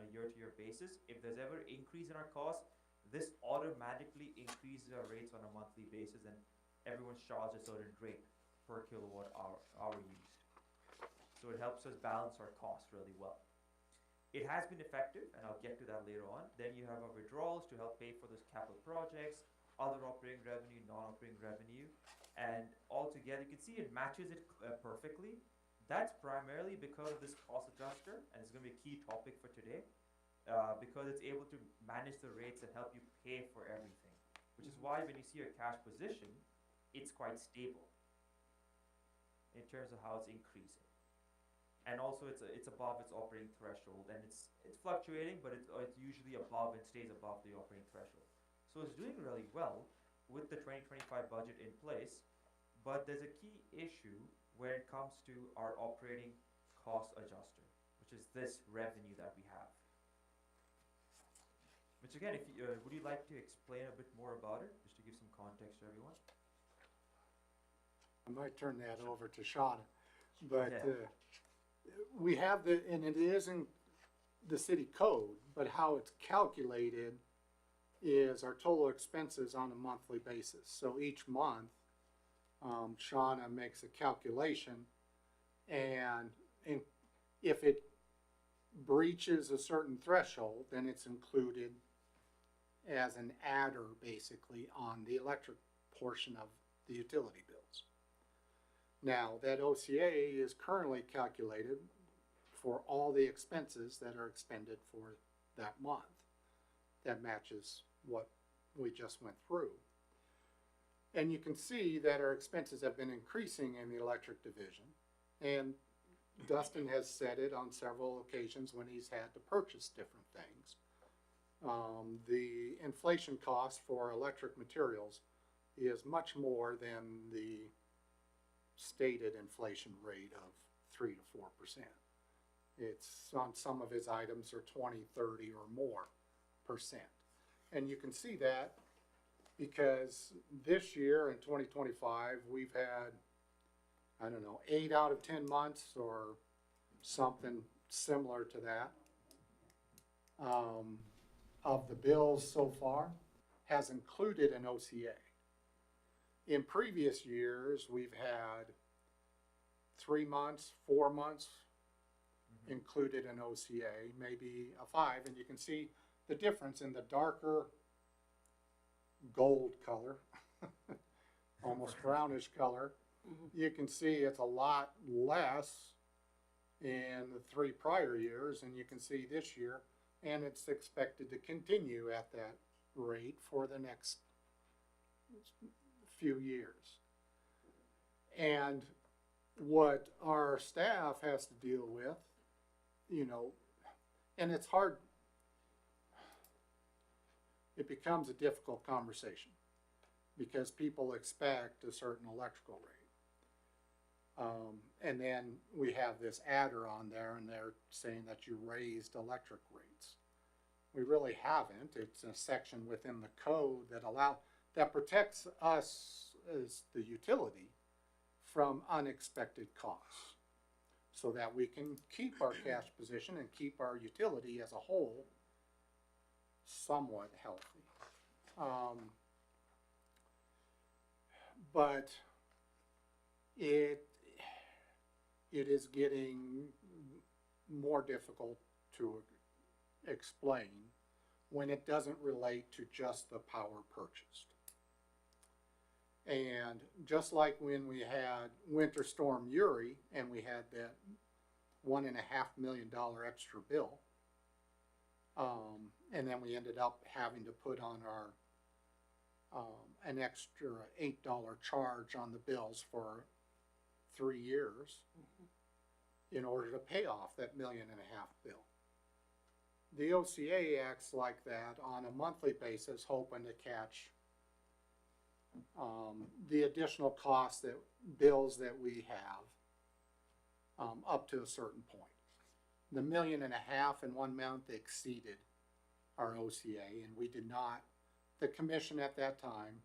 year-to-year basis. If there's ever increase in our costs, this automatically increases our rates on a monthly basis, and everyone's charged a certain rate per kilowatt hour used. So it helps us balance our costs really well. It has been effective, and I'll get to that later on. Then you have our withdrawals to help pay for those capital projects, other operating revenue, non-operating revenue, and altogether you can see it matches it perfectly. That's primarily because of this cost adjuster, and it's going to be a key topic for today, because it's able to manage the rates and help you pay for everything, which is why when you see your cash position, it's quite stable in terms of how it's increasing. And also it's above its operating threshold, and it's fluctuating, but it's usually above and stays above the operating threshold. So it's doing really well with the 2025 budget in place, but there's a key issue when it comes to our operating cost adjuster, which is this revenue that we have. Which again, if you, would you like to explain a bit more about it, just to give some context to everyone? I might turn that over to Shauna, but Yeah. We have and it is in the city code, but how it's calculated is our total expenses on a monthly basis. So each month, Shauna makes a calculation, and if it breaches a certain threshold, then it's included as an adder basically on the electric portion of the utility bills. Now, that OCA is currently calculated for all the expenses that are expended for that month. That matches what we just went through. And you can see that our expenses have been increasing in the electric division. And Dustin has said it on several occasions when he's had to purchase different things. The inflation cost for electric materials is much more than the stated inflation rate of 3 to 4%. It's on some of his items are 20, 30 or more %. And you can see that because this year in 2025, we've had, I don't know, 8 out of 10 months or something similar to that of the bills so far has included an OCA. In previous years, we've had 3 months, 4 months included an OCA, maybe a 5, and you can see the difference in the darker gold color, almost brownish color. You can see it's a lot less in the 3 prior years, and you can see this year and it's expected to continue at that rate for the next few years. And what our staff has to deal with, you know, and it's hard, it becomes a difficult conversation because people expect a certain electrical rate. And then we have this adder on there and they're saying that you raised electric rates. We really haven't. It's a section within the code that protects us as the utility from unexpected costs so that we can keep our cash position and keep our utility as a whole somewhat healthy. But it is getting more difficult to explain when it doesn't relate to just the power purchased. And just like when we had Winter Storm Uri and we had that $1.5 million extra bill, and then we ended up having to put on our an extra $8 charge on the bills for 3 years in order to pay off that $1.5 million bill. The OCA acts like that on a monthly basis, hoping to catch the additional costs bills that we have up to a certain point. The $1.5 million in 1 month exceeded our OCA, and we did not, the commission at that time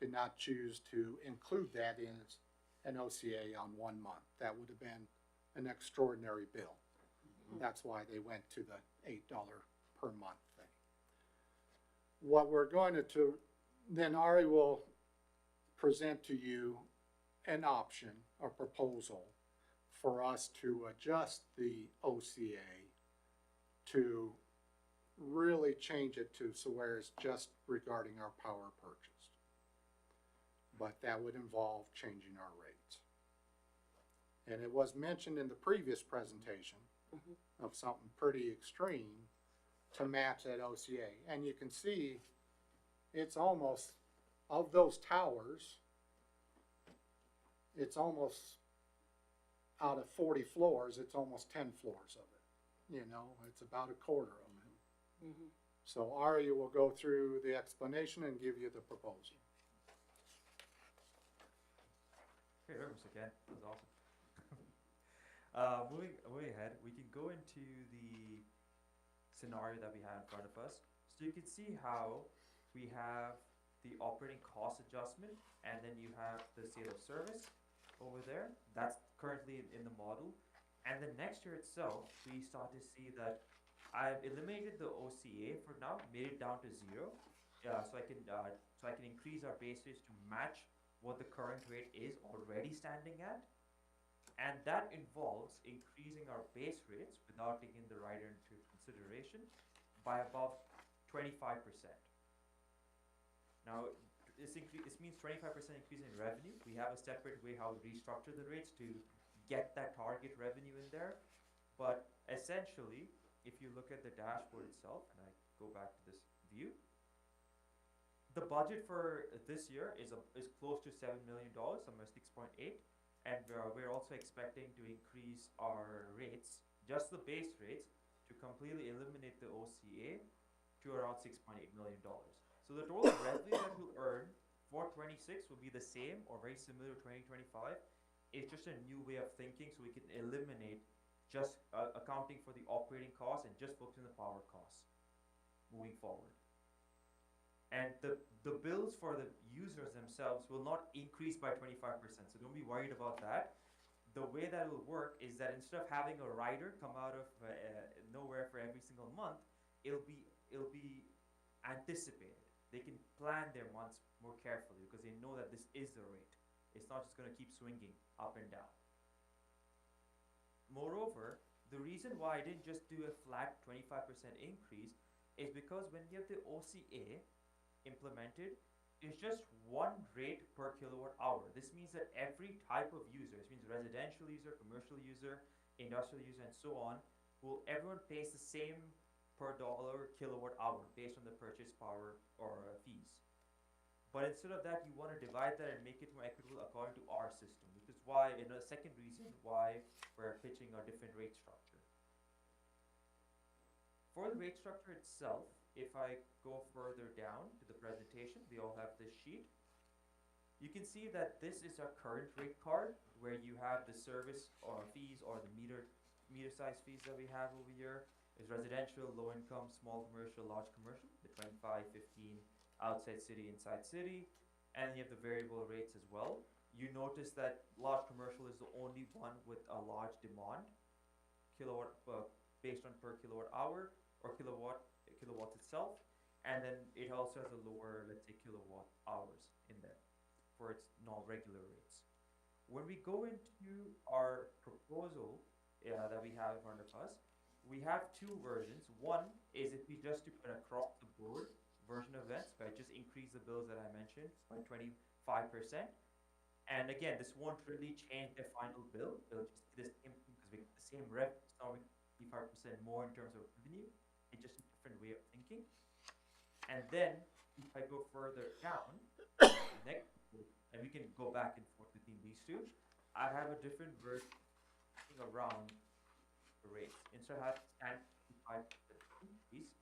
did not choose to include that in an OCA on 1 month. That would have been an extraordinary bill. That's why they went to the $8 per month thing. What we're going to then Ari will present to you an option, a proposal for us to adjust the OCA to really change it to so where it's just regarding our power purchased. But that would involve changing our rates. And it was mentioned in the previous presentation of something pretty extreme to match that OCA. And you can see it's almost, of those towers, it's almost out of 40 floors, it's almost 10 floors of it. You know, it's about a quarter of it. So Ari will go through the explanation and give you the proposal. Okay, very much again. That was awesome. Moving ahead, we can go into the scenario that we have in front of us. So you can see how we have the operating cost adjustment, and then you have the sale of service over there. That's currently in the model. And then next year itself, we start to see that I've eliminated the OCA for now, made it down to 0, so I can increase our base rates to match what the current rate is already standing at. And that involves increasing our base rates without taking the rider into consideration by about 25%. Now, this means 25% increase in revenue. We have a separate way how we restructure the rates to get that target revenue in there. But essentially, if you look at the dashboard itself, and I go back to this view, the budget for this year is close to $7 million, somewhere 6.8. And we're also expecting to increase our rates, just the base rates, to completely eliminate the OCA to around $6.8 million. So the total revenue that we'll earn for 26 will be the same or very similar to 2025. It's just a new way of thinking, so we can eliminate just accounting for the operating costs and just focus on the power costs moving forward. And the bills for the users themselves will not increase by 25%, so don't be worried about that. The way that will work is that instead of having a rider come out of nowhere for every single month, it'll be anticipated. They can plan their months more carefully because they know that this is the rate. It's not just going to keep swinging up and down. Moreover, the reason why I didn't just do a flat 25% increase is because when you have the OCA implemented, it's just one rate per kilowatt hour. This means that every type of user, this means residential user, commercial user, industrial user, and so on, everyone pays the same per dollar kilowatt hour based on the purchase power or fees. But instead of that, you want to divide that and make it more equitable according to our system, which is why, in a second reason why we're pitching a different rate structure. For the rate structure itself, if I go further down to the presentation, we all have this sheet. You can see that this is our current rate card, where you have the service or fees or the meter size fees that we have over here. Is residential, low income, small commercial, large commercial, the 25, 15, outside city, inside city, and you have the variable rates as well. You notice that large commercial is the only one with a large demand, based on per kilowatt hour or kilowatts itself, and then it also has a lower, let's say, kilowatt hours in there for its non-regular rates. When we go into our proposal that we have in front of us, we have two versions. One is if we just do an across the board version of events, where I just increase the bills that I mentioned by 25%. And again, this won't really change the final bill. It'll just be the same because we get the same revenue, so we 25% more in terms of revenue. It's just a different way of thinking. And then if I go further down, next, and we can go back and forth between these two, I have a different version around the rates. Instead of having 5% increase,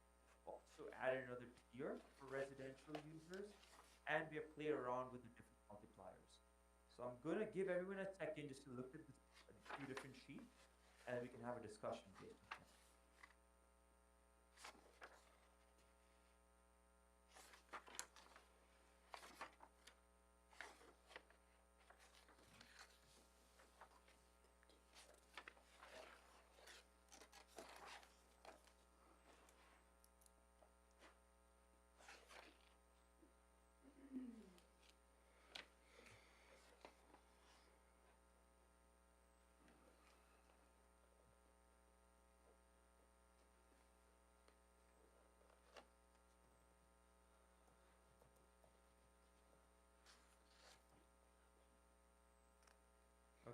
also add another tier for residential users, and we have played around with the different multipliers. So I'm going to give everyone a second just to look at the two different sheets, and then we can have a discussion based on that.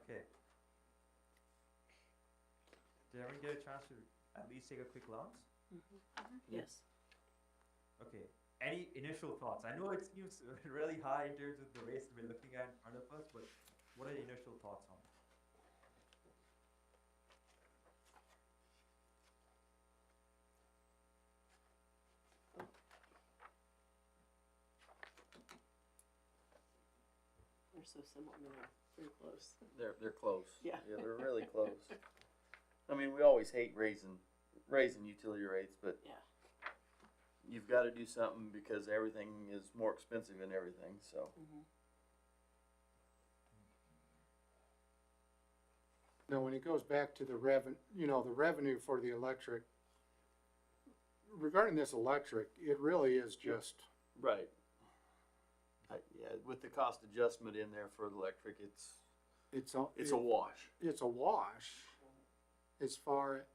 Okay. Did everyone get a chance to at least take a quick glance? Yes. Okay. Any initial thoughts? I know it seems really high in terms of the race we're looking at in front of us, but what are the initial thoughts on it? They're so similar, they're close. They're close. Yeah. Yeah, they're really close. I mean, we always hate raising utility rates, but Yeah. you've got to do something because everything is more expensive and everything. So Now, when it goes back to the the revenue for the electric, regarding this electric, it really is just, right. Yeah, with the cost adjustment in there for the electric, it's a wash. It's a wash as far,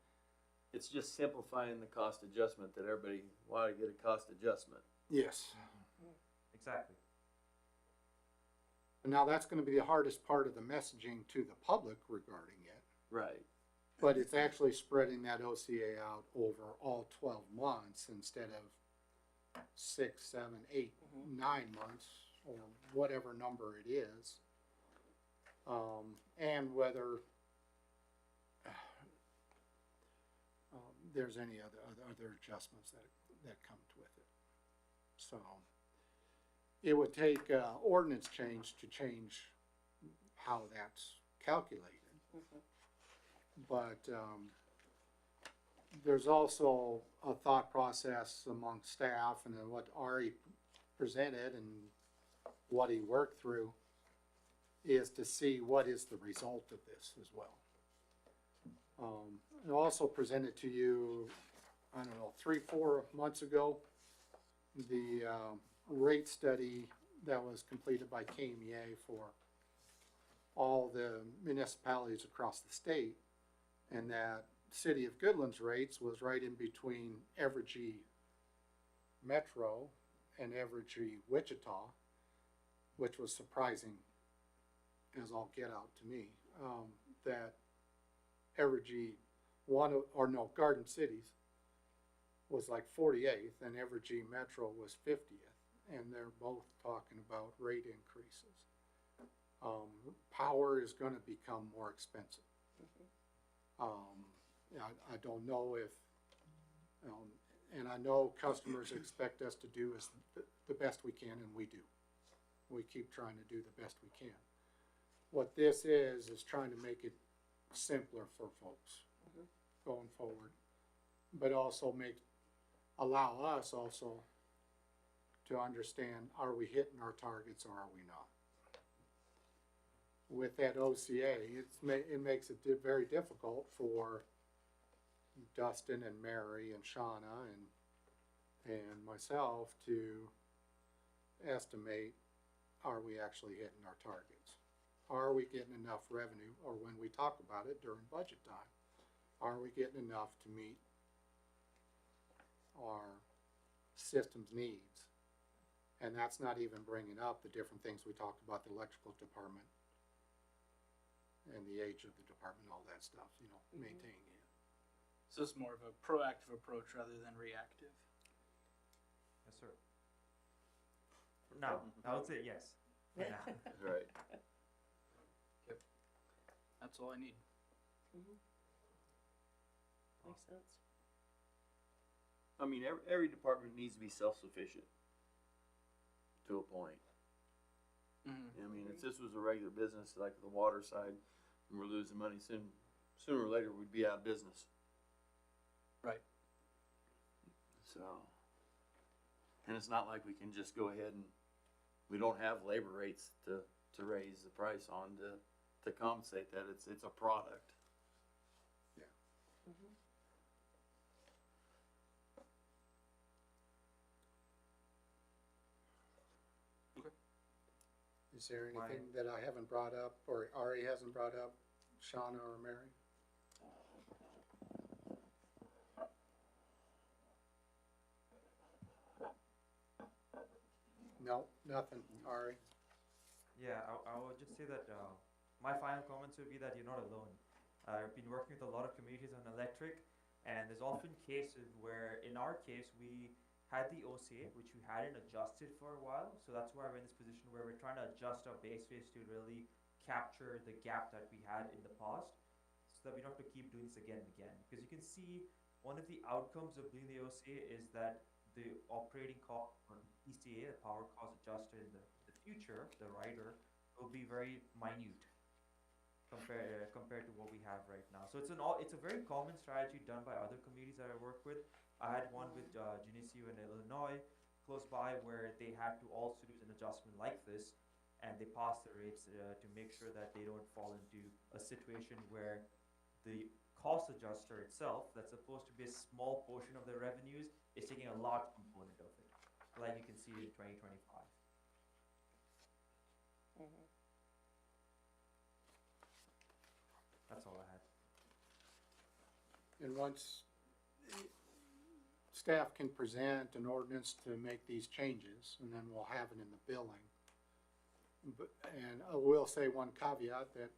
It's just simplifying the cost adjustment that everybody wanted to get a cost adjustment. yes. Exactly. And now that's gonna be the hardest part of the messaging to the public regarding it. Right. But it's actually spreading that OCA out over all 12 months instead of 6, 7, 8, 9 months, or whatever number it is. And whether there's any other adjustments that come with it. So it would take ordinance change to change how that's calculated. But there's also a thought process among staff, and then what Ari presented and what he worked through is to see what is the result of this as well. I also presented to you, I don't know, 3-4 months ago, the rate study that was completed by KMEA for all the municipalities across the state, and that City of Goodland's rates was right in between Evergy Metro and Evergy Wichita, which was surprising as all get out to me, that Evergy Garden Cities was like 48th and Evergy Metro was 50th, and they're both talking about rate increases. Power is gonna become more expensive. I don't know if, and I know customers expect us to do the best we can, and we do. We keep trying to do the best we can. What this is trying to make it simpler for folks going forward, but also allow us also to understand, are we hitting our targets or are we not? With that OCA, it makes it very difficult for Dustin and Mary and Shauna and myself to estimate, are we actually hitting our targets? Are we getting enough revenue? Or when we talk about it during budget time, are we getting enough to meet our system's needs? And that's not even bringing up the different things we talked about, the electrical department and the age of the department, all that stuff, maintaining it. So it's more of a proactive approach rather than reactive. Yes, sir. No, I would say yes. For now. Right. That's all I need. Makes sense. I mean, every department needs to be self-sufficient to a point. I mean, if this was a regular business like the water side, and we're losing money, sooner or later we'd be out of business. Right. So, and it's not like we can just go ahead and, we don't have labor rates to raise the price on to compensate that. It's a product. Is there anything that I haven't brought up, or Ari hasn't brought up, Shauna or Mary? No, nothing, Ari. Yeah, I would just say that my final comments would be that you're not alone. I've been working with a lot of communities on electric, and there's often cases where, in our case, we had the OCA, which we hadn't adjusted for a while. So that's why we're in this position where we're trying to adjust our base rates to really capture the gap that we had in the past, so that we don't have to keep doing this again and again. Because you can see one of the outcomes of doing the OCA is that the operating cost on PCA, the power cost adjuster in the future, the rider, will be very minute compared to what we have right now. So it's a very common strategy done by other communities that I work with. I had one with Geneseo in Illinois, close by, where they had to also do an adjustment like this, and they passed the rates to make sure that they don't fall into a situation where the cost adjuster itself, that's supposed to be a small portion of their revenues, is taking a large component of it, like you can see in 2025. That's all I had. And once staff can present an ordinance to make these changes, and then we'll have it in the billing. And I will say one caveat, that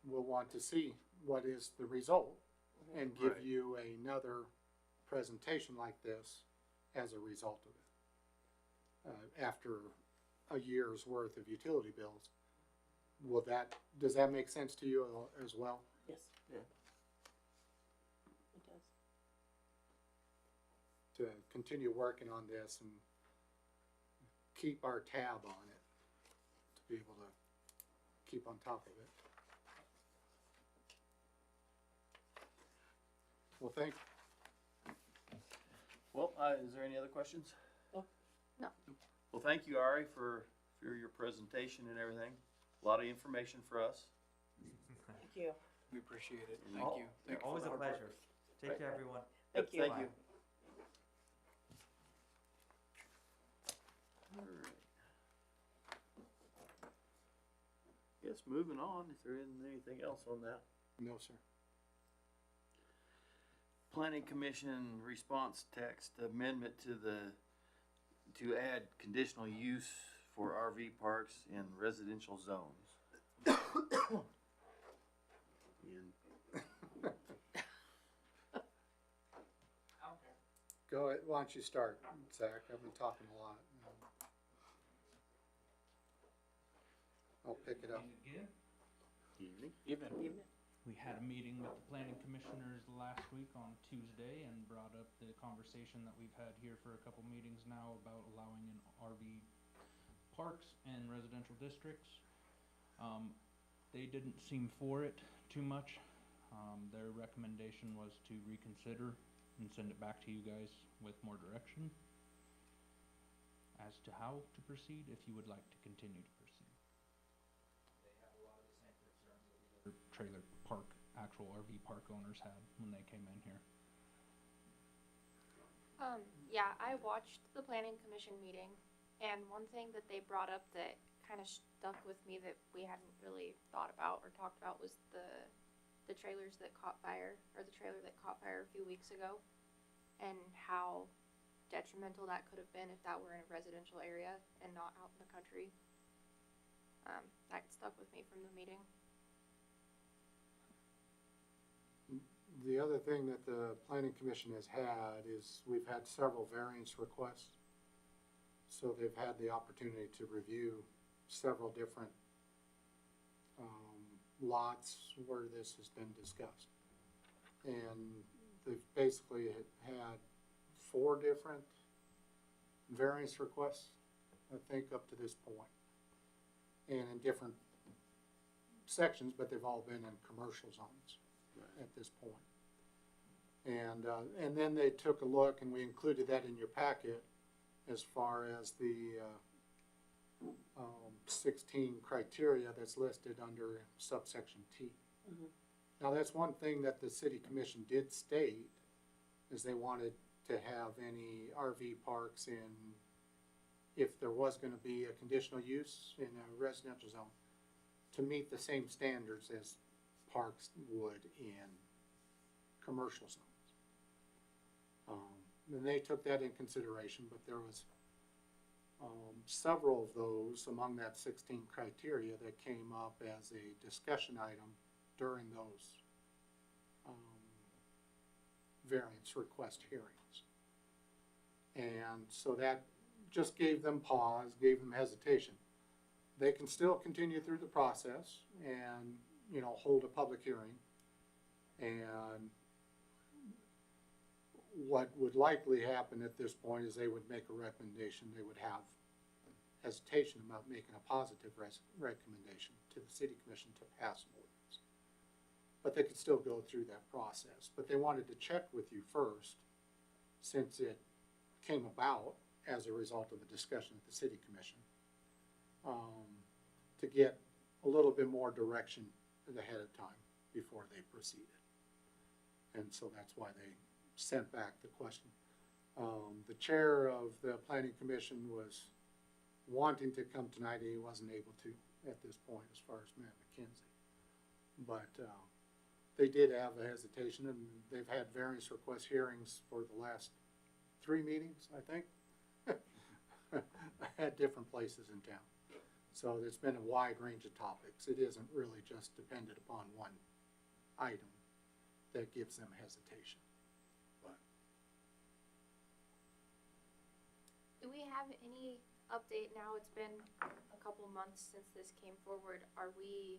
we'll want to see what is the result and give Right. you another presentation like this as a result of it. After a year's worth of utility bills. Does that make sense to you as well? Yes. Yeah. It does. To continue working on this and keep our tab on it, to be able to keep on top of it. Well, Well, is there any other questions? No. Well, thank you, Ari, for your presentation and everything. A lot of information for us. Thank you. We appreciate it. And Thank you. Thank Always a pleasure. Take care, everyone. Thank you. Thank Bye. you. All right. Guess moving on, if there isn't anything else on that. no, sir. Planning Commission response text amendment to add conditional use for RV parks in residential zones. And Go ahead, why don't you start, Zach? I've been talking a lot. I'll pick it up. Again. Evening. We had a meeting with the planning commissioners last week on Tuesday and brought up the conversation that we've had here for a couple meetings now about allowing in RV parks and residential districts. They didn't seem for it too much. Their recommendation was to reconsider and send it back to you guys with more direction as to how to proceed, if you would like to continue to proceed. They have a lot of the same concerns that the other trailer park, actual RV park owners had when they came in here. Yeah, I watched the planning commission meeting, and one thing that they brought up that kind of stuck with me that we hadn't really thought about or talked about was the trailers that caught fire, or the trailer that caught fire a few weeks ago, and how detrimental that could have been if that were in a residential area and not out in the country. That stuck with me from the meeting. The other thing that the planning commission has had is we've had several variance requests. So they've had the opportunity to review several different lots where this has been discussed. And they've basically had 4 different variance requests, I think, up to this point. And in different sections, but they've all been in commercial zones at this point. And then they took a look, and we included that in your packet as far as the 16 criteria that's listed under subsection T. Now, that's one thing that the city commission did state, is they wanted to have any RV parks in, if there was gonna be a conditional use in a residential zone, to meet the same standards as parks would in commercial zones. And they took that in consideration, but there was several of those among that 16 criteria that came up as a discussion item during those variance request hearings. And so that just gave them pause, gave them hesitation. They can still continue through the process and, you know, hold a public hearing. And what would likely happen at this point is they would make a recommendation. They would have hesitation about making a positive recommendation to the city commission to pass an ordinance. But they could still go through that process. But they wanted to check with you first, since it came about as a result of the discussion at the city commission, to get a little bit more direction ahead of time before they proceeded. And so that's why they sent back the question. The chair of the planning commission was wanting to come tonight, and he wasn't able to at this point as far as Matt McKenzie. But they did have a hesitation, and they've had variance request hearings for the last 3 meetings, I think, at different places in town. So there's been a wide range of topics. It isn't really just dependent upon one item that gives them hesitation. But Do we have any update now? It's been a couple months since this came forward. Are we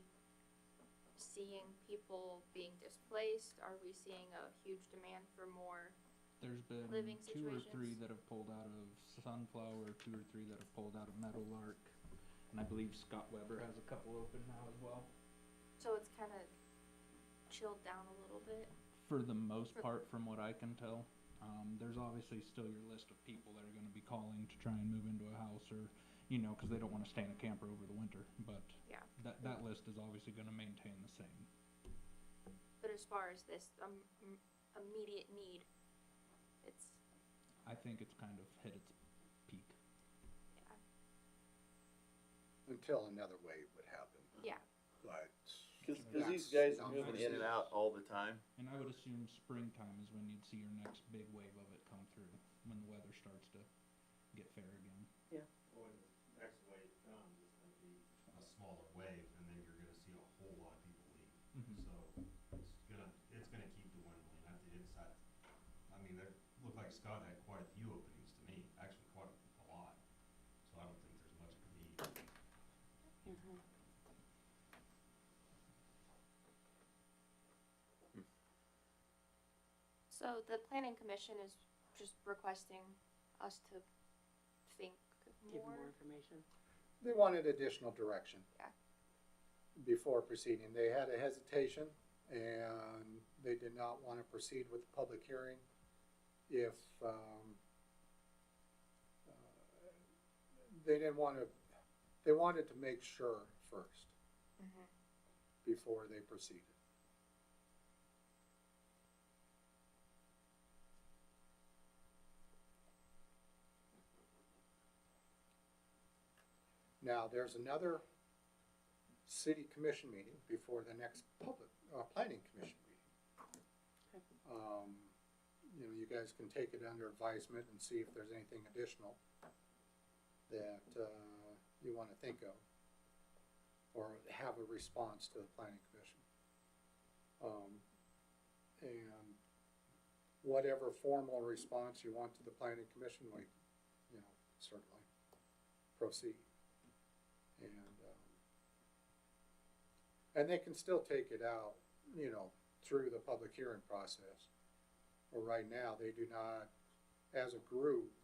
seeing people being displaced? Are we seeing a huge demand for more? There's been Living 2 or 3 situations. that have pulled out of Sunflower, 2 or 3 that have pulled out of Meadowlark, and I believe Scott Weber has a couple open now as well. So it's kind of chilled down a little bit. For the most part, from what I can tell, there's obviously still your list of people that are going to be calling to try and move into a house, or, you know, because they don't want to stay in a camper over the winter. But Yeah. that list is obviously going to maintain the same. But as far as this immediate need, it's, I think it's kind of hit its peak. yeah. until another wave would happen. Yeah. But Because that's these guys are not moving in and foreseen. out all the time. And I would assume springtime is when you'd see your next big wave of it come through, when the weather starts to get fair again. When the next wave comes, it's gonna be a smaller wave, and then you're gonna see a whole lot of people leave. Mhm. So it's gonna keep dwindling. It's that, I mean, there look like Scott had quite a few openings to me, actually quite a lot. So I don't think there's much of a need. So the planning commission is just requesting us to think Give more. more information. They wanted additional direction. Yeah. Before proceeding. They had a hesitation and they did not want to proceed with the public hearing if, they didn't want to, they wanted to make sure first before they proceeded. Now, there's another city commission meeting before the next public, planning commission meeting. You know, you guys can take it under advisement and see if there's anything additional that, you wanna think of, or have a response to the planning commission. And whatever formal response you want to the planning commission, we, you know, certainly proceed. And they can still take it out, you know, through the public hearing process. But right now, they do not, as a group,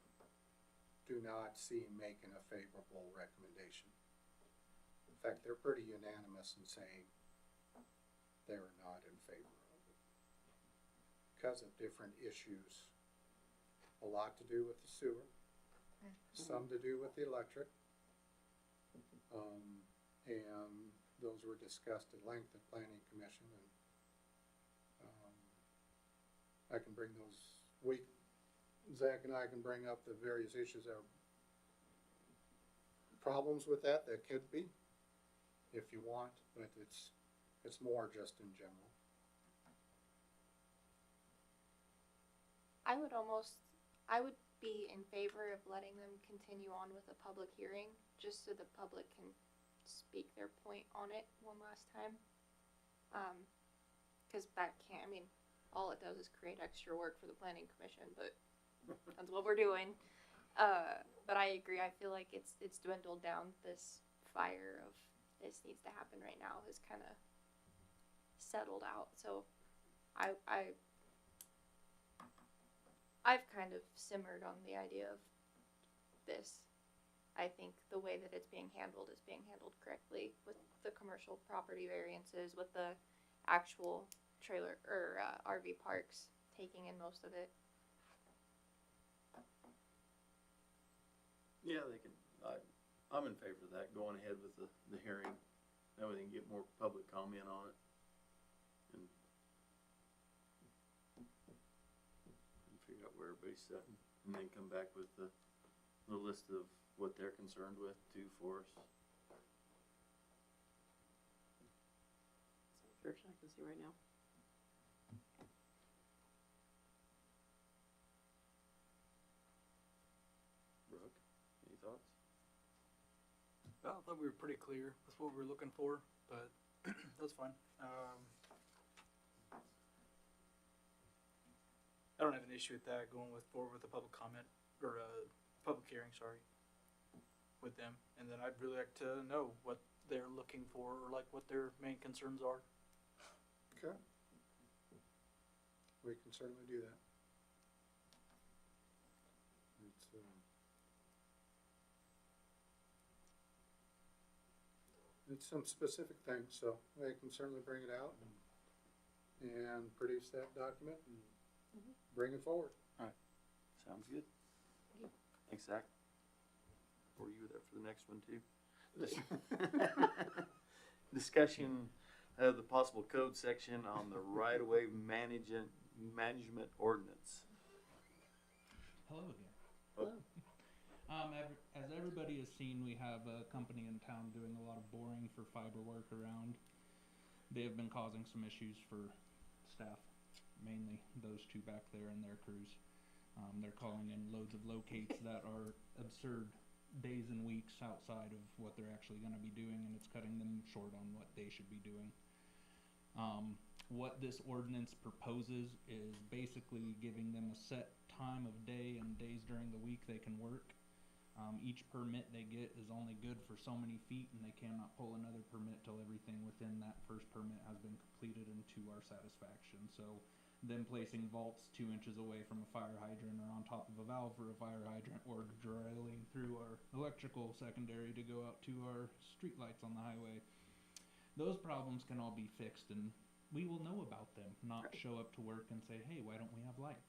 do not see making a favorable recommendation. In fact, they're pretty unanimous in saying they're not in favor of it. Because of different issues. A lot to do with the sewer, some to do with the electric. And those were discussed at length at Planning Commission, and I can bring those, Zach and I can bring up the various issues that are problems with that could be, if you want, but it's more just in general. I would be in favor of letting them continue on with a public hearing, just so the public can speak their point on it one last time. Cause that can't, I mean, all it does is create extra work for the planning commission, but that's what we're doing. But I agree, I feel like it's dwindled down. This fire of this needs to happen right now has kinda settled out, so I've kind of simmered on the idea of this. I think the way that it's being handled is being handled correctly with the commercial property variances, with the actual trailer or RV parks taking in most of it. Yeah, they can, I'm in favor of that, going ahead with the hearing. That way they can get more public comment on it. And figure out where everybody's sitting, and then come back with the list of what they're concerned with too for us. Version I can see right now. Brooke, any thoughts? I thought we were pretty clear with what we were looking for, but that's fine. I don't have an issue with that, going forward with a public comment, or a public hearing, sorry, with them. And then I'd really like to know what they're looking for, or like what their main concerns are. Okay. We can certainly do that. It's some specific things, so they can certainly bring it out and produce that document and bring it forward. Sounds good. Thanks, Zach. Were you there for the next one too? Discussion of the possible code section on the right-of-way management ordinance. Hello again. Oh. As everybody has seen, we have a company in town doing a lot of boring for fiber work around. They have been causing some issues for staff, mainly those two back there and their crews. They're calling in loads of locates that are absurd days and weeks outside of what they're actually going to be doing, and it's cutting them short on what they should be doing. What this ordinance proposes is basically giving them a set time of day and days during the week they can work. Each permit they get is only good for so many feet, and they cannot pull another permit till everything within that first permit has been completed and to our satisfaction. So them placing vaults 2 inches away from a fire hydrant or on top of a valve for a fire hydrant or drilling through our electrical secondary to go out to our street lights on the highway, those problems can all be fixed, and we will know about them, not Right. show up to work and say, hey, why don't we have lights?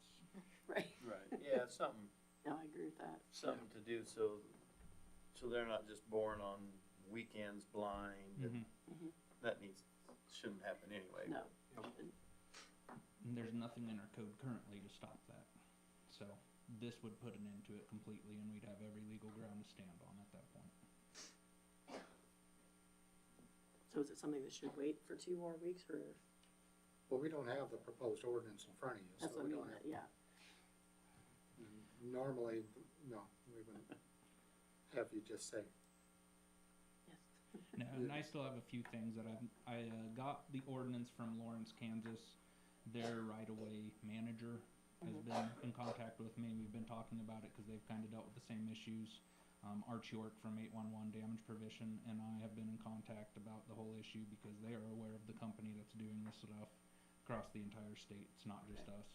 Right. Right, yeah, it's something, No, I agree with that. something to do so they're not just born on weekends blind, and Mhm. that shouldn't happen anyway. No. And there's nothing in our code currently to stop that. So this would put an end to it completely, and we'd have every legal ground to stand on at that point. So is it something that should wait for 2 more weeks, or? Well, we don't have the proposed ordinance in front of you, so That's what I we mean, don't have. yeah. Normally, no, we wouldn't have you just say. No, and I still have a few things that I got the ordinance from Lawrence, Kansas. Their right-of-way manager has been in contact with me. We've been talking about it because they've kind of dealt with the same issues. Arch York from 811 Damage Prevention and I have been in contact about the whole issue because they are aware of the company that's doing this stuff across the entire state. It's not just us.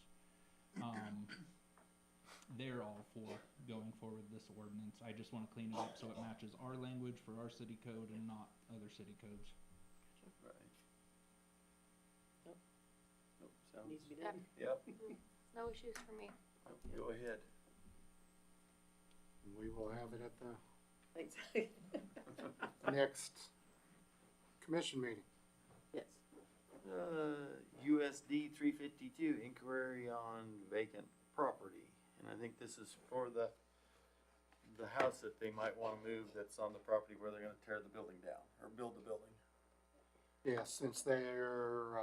They're all for going forward with this ordinance. I just want to clean it up so it matches our language for our city code and not other city codes. Right. Yep. Nope, sounds, Needs to be done. yep, No issues for me. go ahead. We will have it at the Thanks. next commission meeting. Yes. USD 352, inquiry on vacant property. And I think this is for the house that they might want to move that's on the property where they're going to tear the building down or build the building. Yes, since their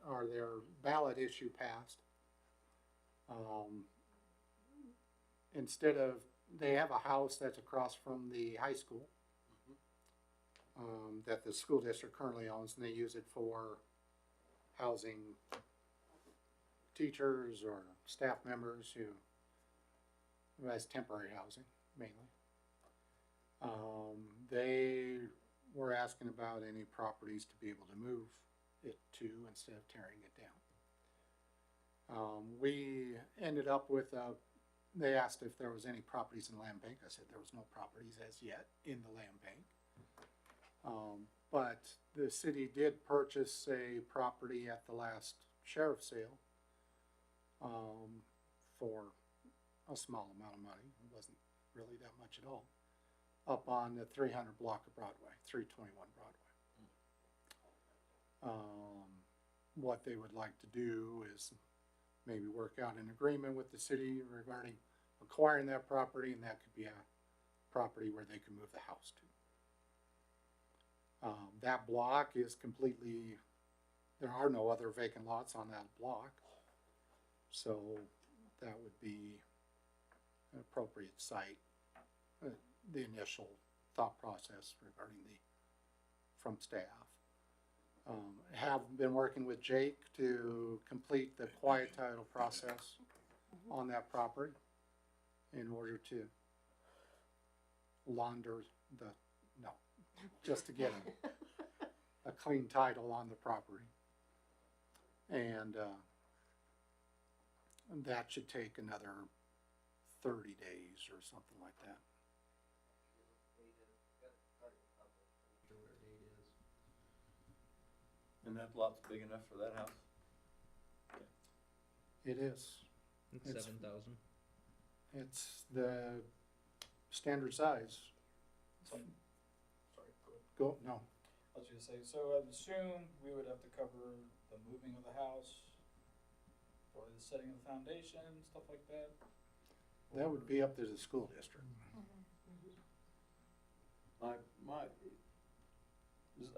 or their ballot issue passed, instead of, they have a house that's across from the high school that the school district currently owns, and they use it for housing teachers or staff members who has temporary housing mainly. They were asking about any properties to be able to move it to instead of tearing it down. We ended up with they asked if there was any properties in land bank. I said there was no properties as yet in the land bank. But the city did purchase a property at the last sheriff's sale for a small amount of money. It wasn't really that much at all. Up on the 300 block of Broadway, 321 Broadway. What they would like to do is maybe work out an agreement with the city regarding acquiring that property, and that could be a property where they can move the house to. That block is completely, there are no other vacant lots on that block, so that would be an appropriate site. The initial thought process regarding from staff. Have been working with Jake to complete the quiet title process on that property in order to launder just to get a clean title on the property. And that should take another 30 days or something like that. And that lot's big enough for that house? It is. It's It's- 7,000. It's the standard size. Sorry, No. I was gonna say, so I'd assume we would have to cover the moving of the house, probably the setting of the foundation, stuff like that. That would be up to the school district.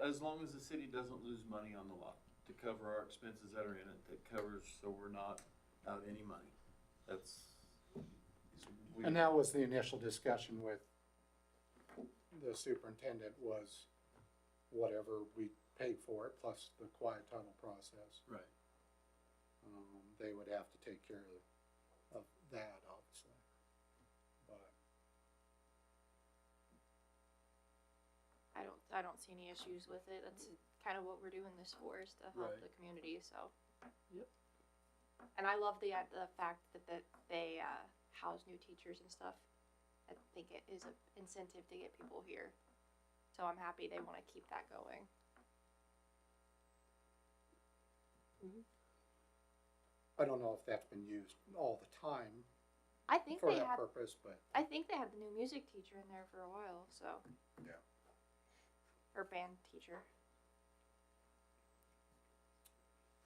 As long as the city doesn't lose money on the lot to cover our expenses that are in it, that covers so we're not out any money. And that was the initial discussion with the superintendent, was whatever we paid for it plus the quiet title process. Right. they would have to take care of that, obviously. But I don't see any issues with it. That's kind of what we're doing this for, is to help Right. the community, so. Yep. And I love the fact that they, house new teachers and stuff. I think it is an incentive to get people here. So I'm happy they wanna keep that going. I don't know if that's been used all the time I think for they that had, purpose, but I think they had the new music teacher in there for a while, so. Yeah. Or band teacher.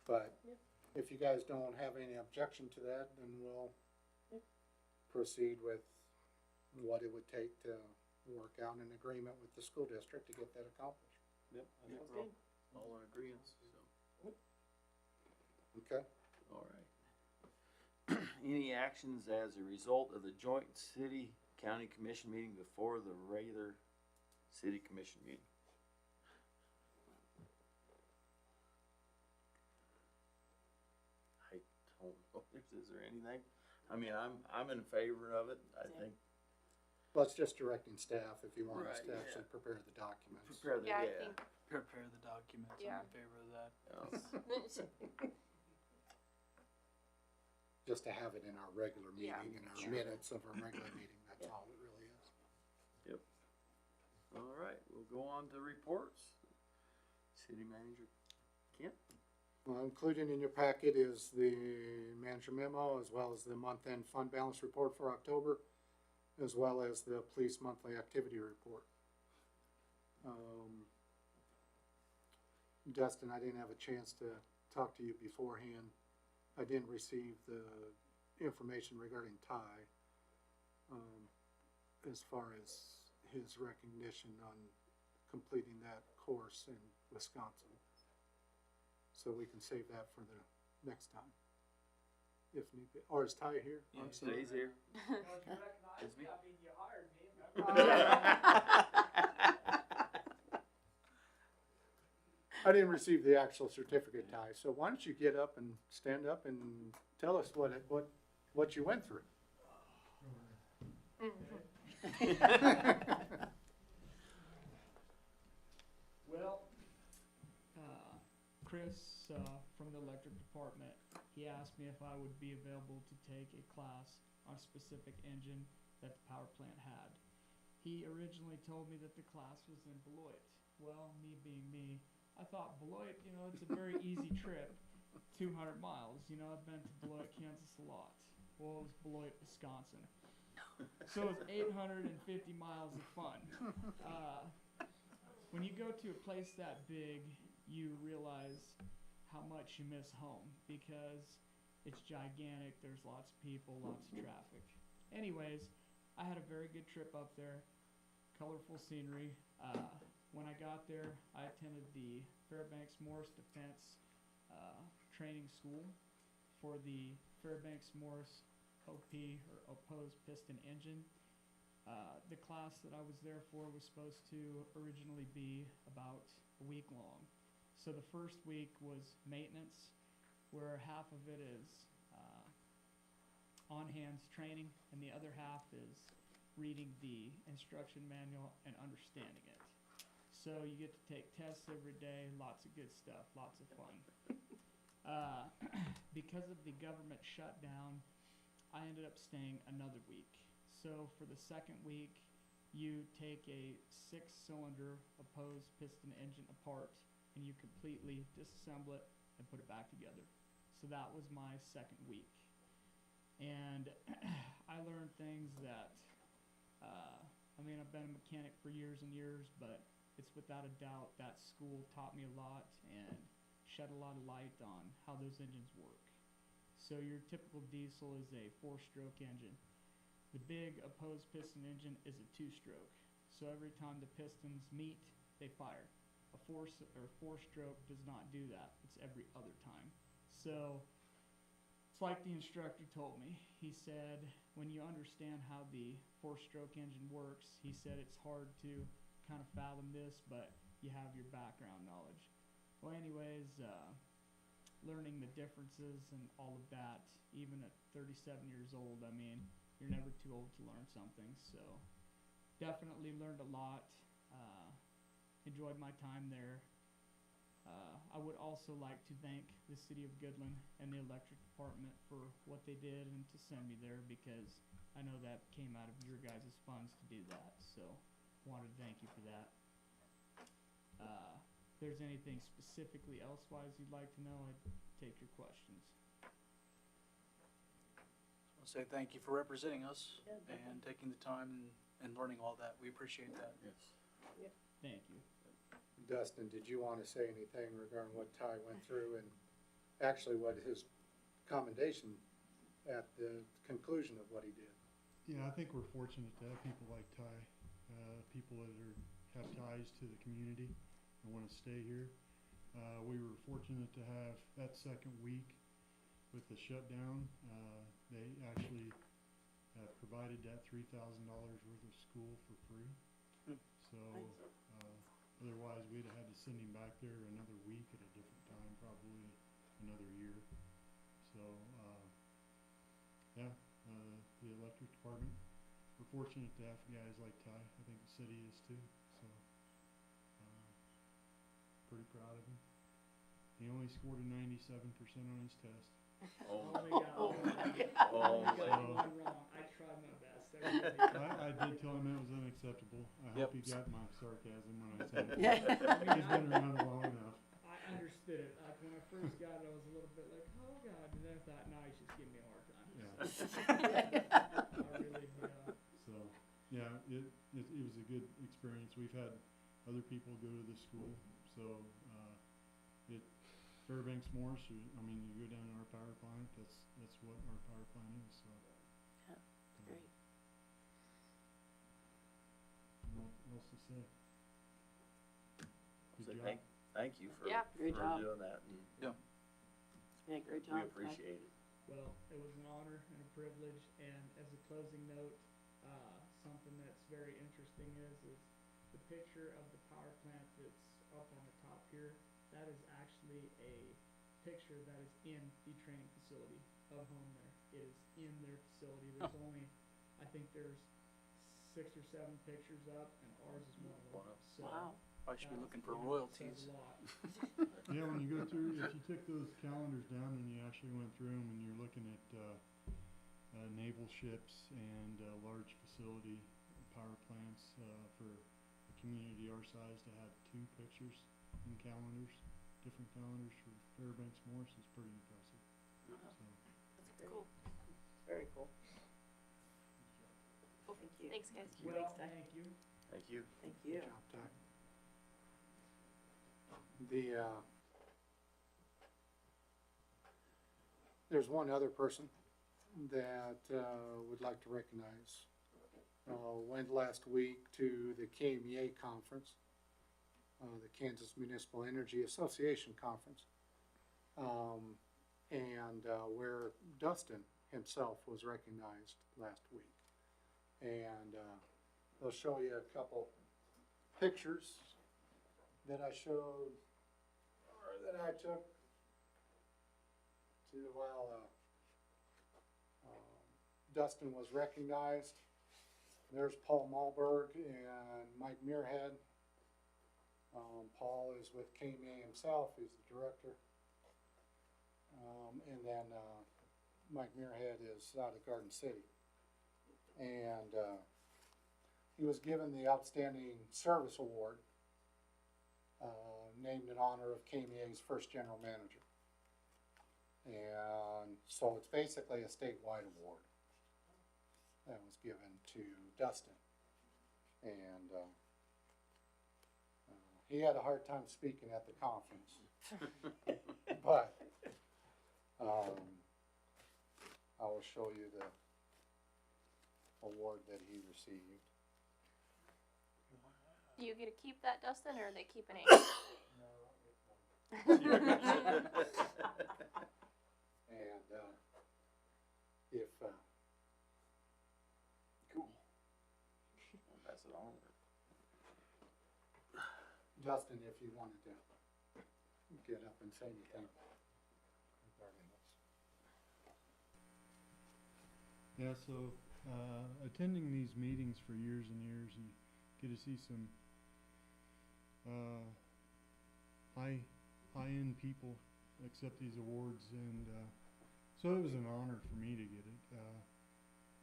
But Yep. if you guys don't have any objection to that, then we'll Yep. proceed with what it would take to work out an agreement with the school district to get that accomplished. Yep, I think Sounds we're good. all in agreement, so, Okay? all right. Any actions as a result of the joint city-county commission meeting before the regular city commission meeting? I don't know, is there anything? I mean, I'm in favor of it, I Same. think. Well, it's just directing staff if you want us Right, to yeah. actually prepare the documents. Prepare the, Yeah, I yeah. think, Prepare the documents, Yeah. I'm in favor of that. Just to have it in our regular Yeah, meeting, in our sure. minutes of our regular meeting, that's Yeah. all it really is. All right, we'll go on to reports. City manager Kent? Well, included in your packet is the manager memo, as well as the month-end fund balance report for October, as well as the police monthly activity report. Dustin, I didn't have a chance to talk to you beforehand. I didn't receive the information regarding Ty, as far as his recognition on completing that course in Wisconsin. So we can save that for the next time, if need be. Or is Ty here? Yeah, I'm sorry. Today's here. It's me. I didn't receive the actual certificate, Ty, so why don't you get up and stand up and tell us what you went through? Well, Chris from the electric department, he asked me if I would be available to take a class on a specific engine that the power plant had. He originally told me that the class was in Beloit. Well, me being me, I thought Beloit, it's a very easy trip, 200 miles. I've been to Beloit, Kansas a lot. Well, it was Beloit, Wisconsin. So it was 850 miles of fun. When you go to a place that big, you realize how much you miss home because it's gigantic, there's lots of people, lots of traffic. Anyways, I had a very good trip up there, colorful scenery. When I got there, I attended the Fairbanks Morse Defense training school for the Fairbanks Morse OP, or opposed piston engine. The class that I was there for was supposed to originally be about a week long. So the first week was maintenance, where half of it is on-hands training, and the other half is reading the instruction manual and understanding it. So you get to take tests every day, lots of good stuff, lots of fun. Because of the government shutdown, I ended up staying another week. So for the second week, you take a 6-cylinder opposed piston engine apart and you completely disassemble it and put it back together. So that was my second week. And I learned things that, I've been a mechanic for years and years, but it's without a doubt that school taught me a lot and shed a lot of light on how those engines work. So your typical diesel is a 4-stroke engine. The big opposed piston engine is a 2-stroke. So every time the pistons meet, they fire. A 4-stroke does not do that. It's every other time. So it's like the instructor told me. He said, when you understand how the 4-stroke engine works, he said it's hard to kind of fathom this, but you have your background knowledge. Well, anyways, learning the differences and all of that, even at 37 years old. I mean, you're never too old to learn something. So definitely learned a lot. Enjoyed my time there. I would also like to thank the City of Goodland and the electric department for what they did and to send me there, because I know that came out of your guys' funds to do that. So wanted to thank you for that. If there's anything specifically elsewise you'd like to know, I'd take your questions. I'll say thank you for representing us Yeah, definitely. and taking the time and learning all that. We appreciate that. Thank you. Dustin, did you want to say anything regarding what Ty went through and actually what his commendation at the conclusion of what he did? Yeah, I think we're fortunate to have people like Ty, people that have ties to the community and want to stay here. We were fortunate to have that second week with the shutdown. They actually provided that $3,000 worth of school for free. So otherwise we'd have had to send him back there another week at a different time, probably another year. So yeah, the electric department, we're fortunate to have guys like Ty. I think the city is too. So pretty proud of him. He only scored a 97% on his test. Only got one wrong. I tried my best. I did tell him it was unacceptable. I hope he got my sarcasm when I said it. Yeah. He's been around long enough. I understood it. Like when I first got it, I was a little bit like, oh God, and then I thought, no, he's just giving me a hard time. Yeah. I really, So, yeah, it was a good experience. We've had other people go to the school. So, Fairbanks Morse, I mean, you go down to our power plant, that's what our power plant is, so. Yeah, great. What else to say? Good So job. thank you for, Yeah. Great for job. doing that. And Yeah, great job. we appreciate it. well, it was an honor and a privilege. And as a closing note, something that's very interesting is the picture of the power plant that's up on the top here. That is actually a picture that is in the training facility of home there. It is in their facility. There's only, I think there's 6 or 7 pictures up, and ours is one of them. So Wow. I should be that, looking for yeah, royalties. says a lot. Yeah, when you go through, if you took those calendars down and you actually went through them and you're looking at naval ships and large facility power plants for a community our size to have 2 pictures in calendars, different calendars for Fairbanks Morse is pretty impressive. So, That's great. Cool. Very cool. Thank you. Thanks, guys. Well, Thanks, Ty. thank you. Thank you. Thank you. Good job, Ty. There's one other person that would like to recognize. Went last week to the KMEA conference, the Kansas Municipal Energy Association conference, and where Dustin himself was recognized last week. And they'll show you a couple pictures that I showed, or that I took to while Dustin was recognized. There's Paul Malberg and Mike Muirhead. Paul is with KMA himself, he's the director. And then Mike Muirhead is out of Garden City. And he was given the Outstanding Service Award, named in honor of KMA's first general manager. And so it's basically a statewide award that was given to Dustin. And he had a hard time speaking at the conference. But I will show you the award that he received. Do you get to keep that, Dustin, or are they keeping it? And if Cool. I'll pass it on. Dustin, if you wanted to get up and say anything. Yeah, so, attending these meetings for years and years, you get to see some, high-end people accept these awards, and, so it was an honor for me to get it.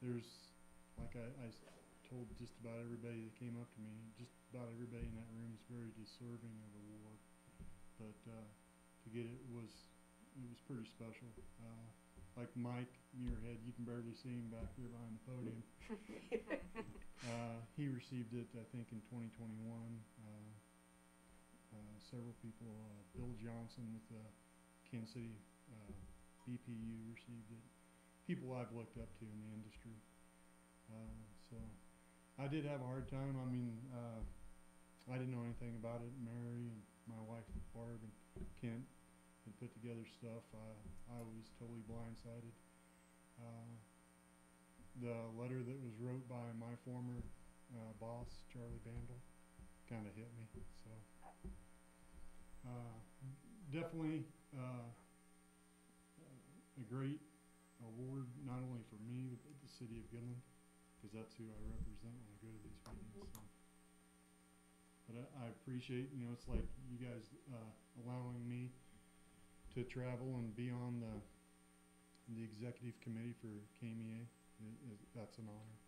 There's, like I told just about everybody that came up to me, just about everybody in that room is very deserving of the award. But, to get it was pretty special. Like Mike Muirhead, you can barely see him back there behind the podium. He received it, I think, in 2021. Several people, Bill Johnson with the Kansas City BPU received it. People I've looked up to in the industry. So I did have a hard time. I mean, I didn't know anything about it. Mary and my wife Barb and Kent had put together stuff. I was totally blindsided. The letter that was wrote by my former boss, Charlie Bandel, kind of hit me. So definitely a great award, not only for me, but the city of Goodland, because that's who I represent when I go to these meetings. So. But I appreciate, you know, it's like you guys allowing me to travel and be on the executive committee for KMEA. That's an honor.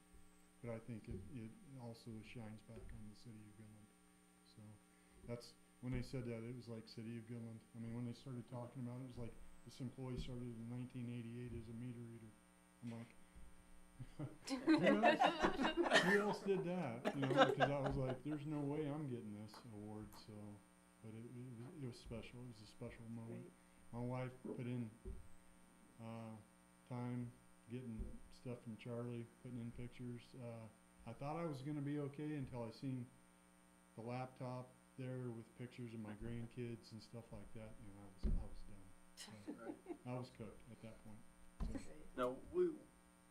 But I think it also shines back on the city of Goodland. So that's, when they said that, it was like city of Goodland. I mean, when they started talking about it, it was like this employee started in 1988 as a meter reader. I'm like, who else did that? You know, because I was like, there's no way I'm getting this award. So, but it was special. It was a special moment. My wife put in time getting stuff from Charlie, putting in pictures. I thought I was going to be okay until I seen the laptop there with pictures of my grandkids and stuff like that, and I was done. So, I was cooked at that point. So. No,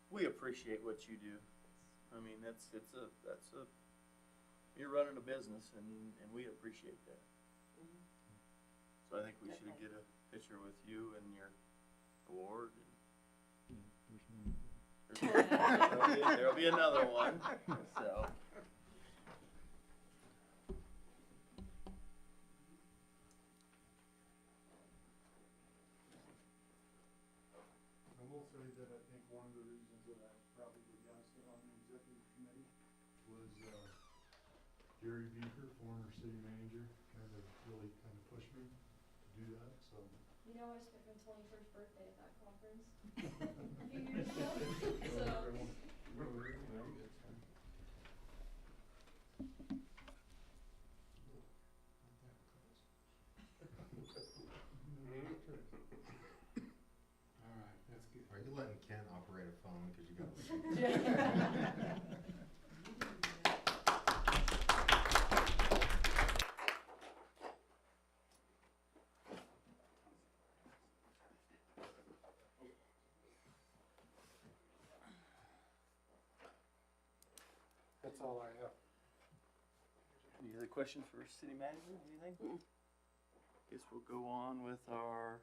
we appreciate what you do. I mean, you're running a business, and we appreciate that. So I think we should get a picture with you and your award. And there'll be another one. So. I will say that I think one of the reasons that I probably got sit on the executive committee was Jerry Beaker, former city manager, really pushed me to do that. So. You know, I spent my 21st birthday at that conference a few years ago. So. Alright, that's good. Are you letting Ken operate a phone because you got That's all I have. Any other questions for city manager? Anything? Guess we'll go on with our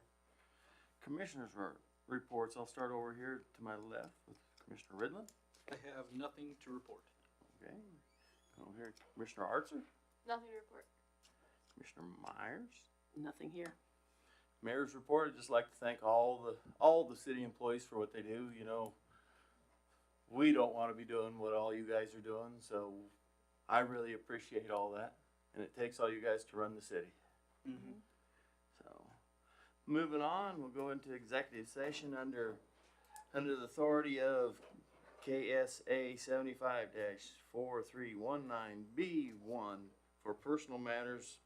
commissioners' reports. I'll start over here to my left with Commissioner Ridland. I have nothing to report. Okay. Over here, Commissioner Archer, Nothing to report. Commissioner Myers. Nothing here. Mayor's report. I'd just like to thank all the city employees for what they do. You know, we don't want to be doing what all you guys are doing, so I really appreciate all that. And it takes all you guys to run the city. Mm-hmm. So, moving on, we'll go into executive session under the authority of KSA 75-4319B1 for personal matters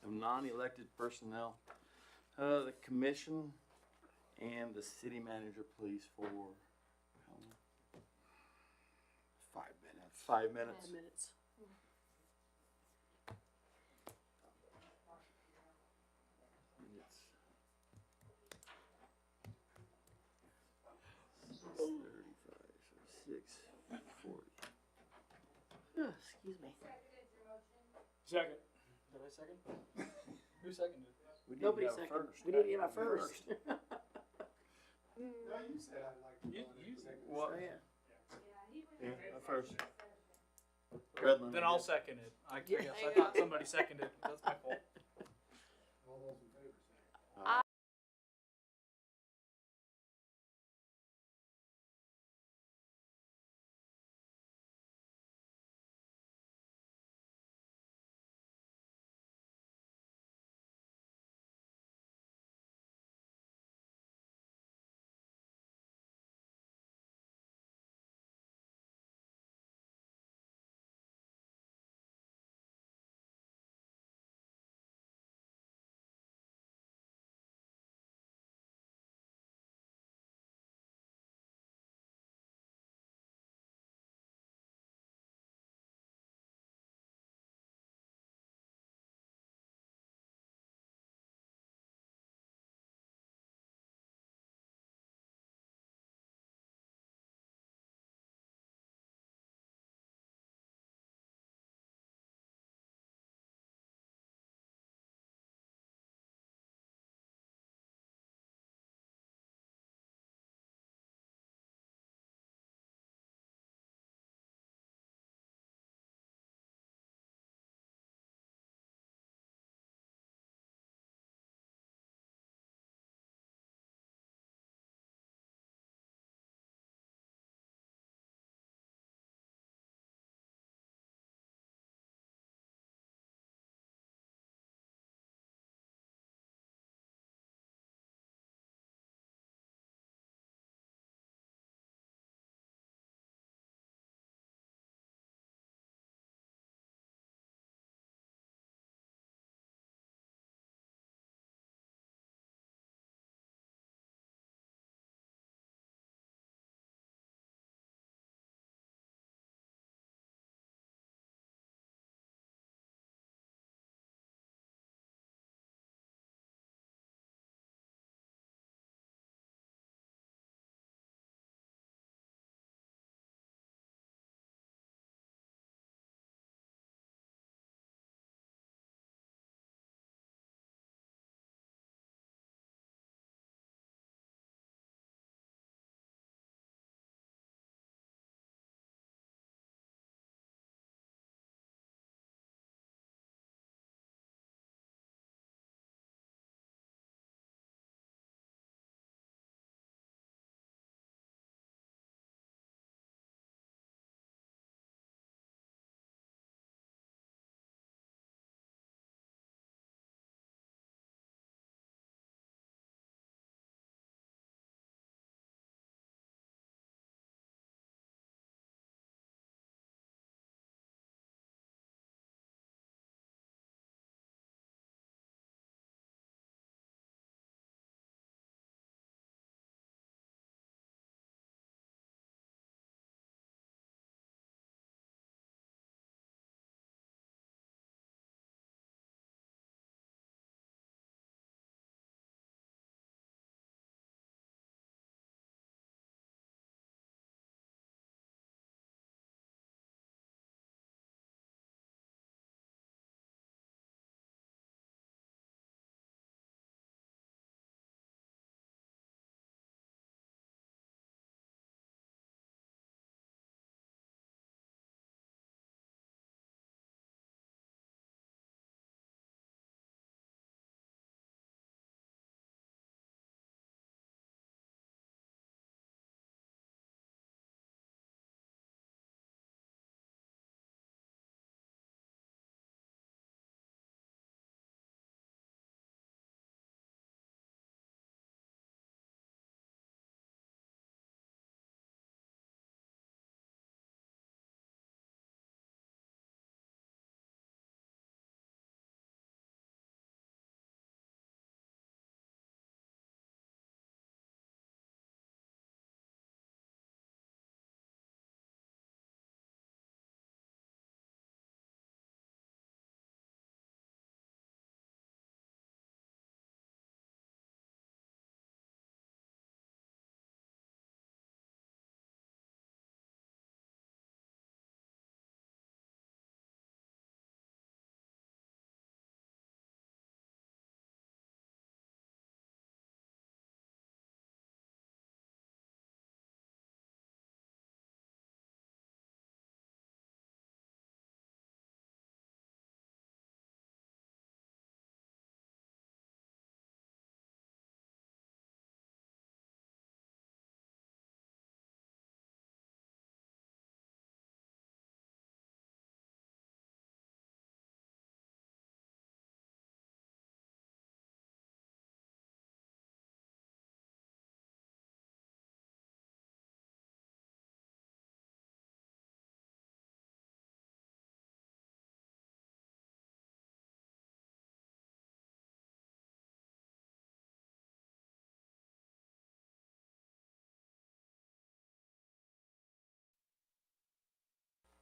of non-elected personnel. The commission and the city manager, please, for 5 minutes. 5 minutes. 5 minutes. It's 6:35, so 6:40. Excuse me. Second. Did I second? Who seconded? We need Nobody to have seconded. first. We didn't have a first. No, you said I'd like to go into executive Well, session. Yeah, first. Then I'll second it. I guess There I you thought go. somebody seconded. That's my fault. All those in favor say.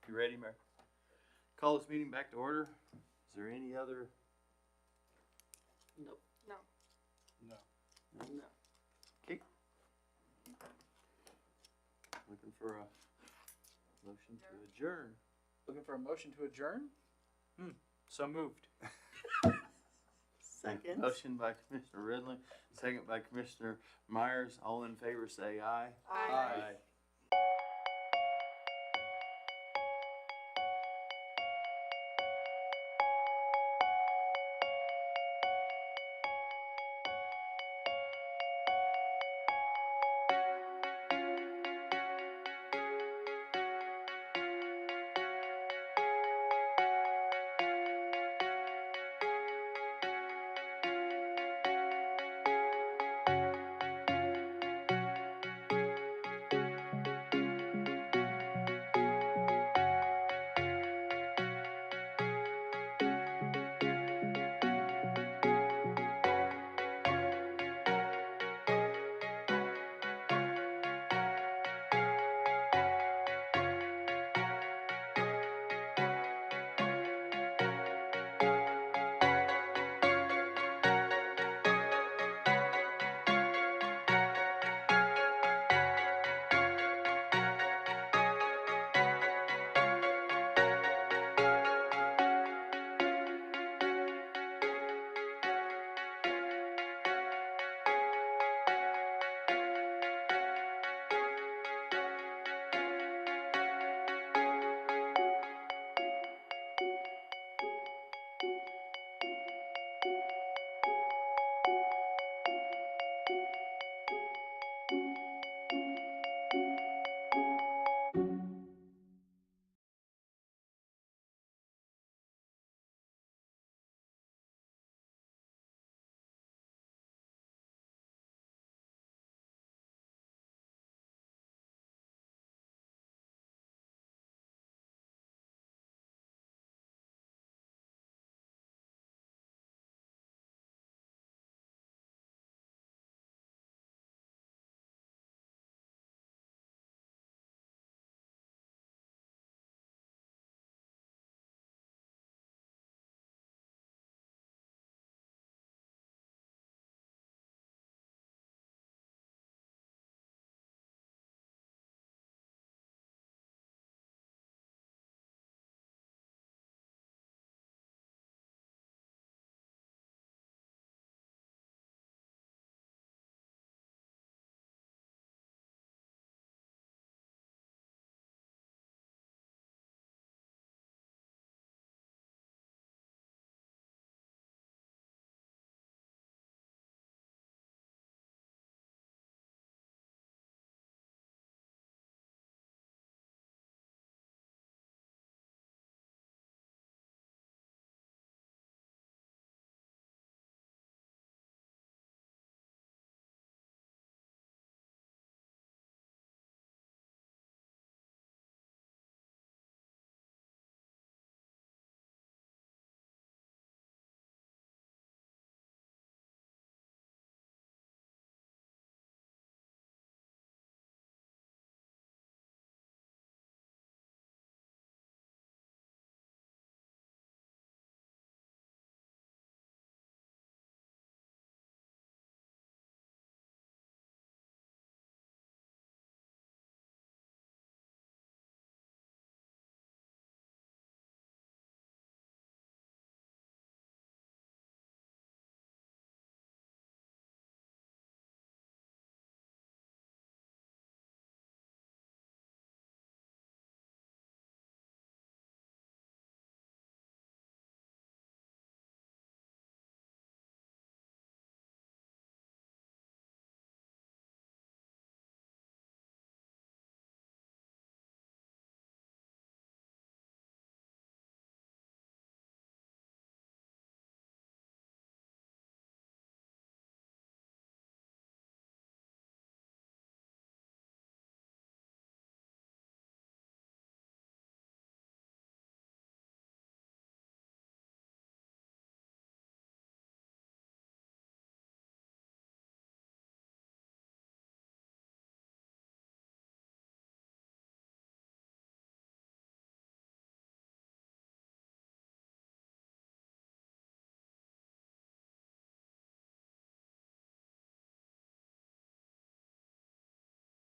You ready, Mayor? Call this meeting back to order. Is there any other? Nope. No. No. No. Okay. Looking for a motion to adjourn. Looking for a motion to adjourn? So moved. Second. Motion by Commissioner Ridley, second by Commissioner Myers. All in favor say aye. Aye. Aye.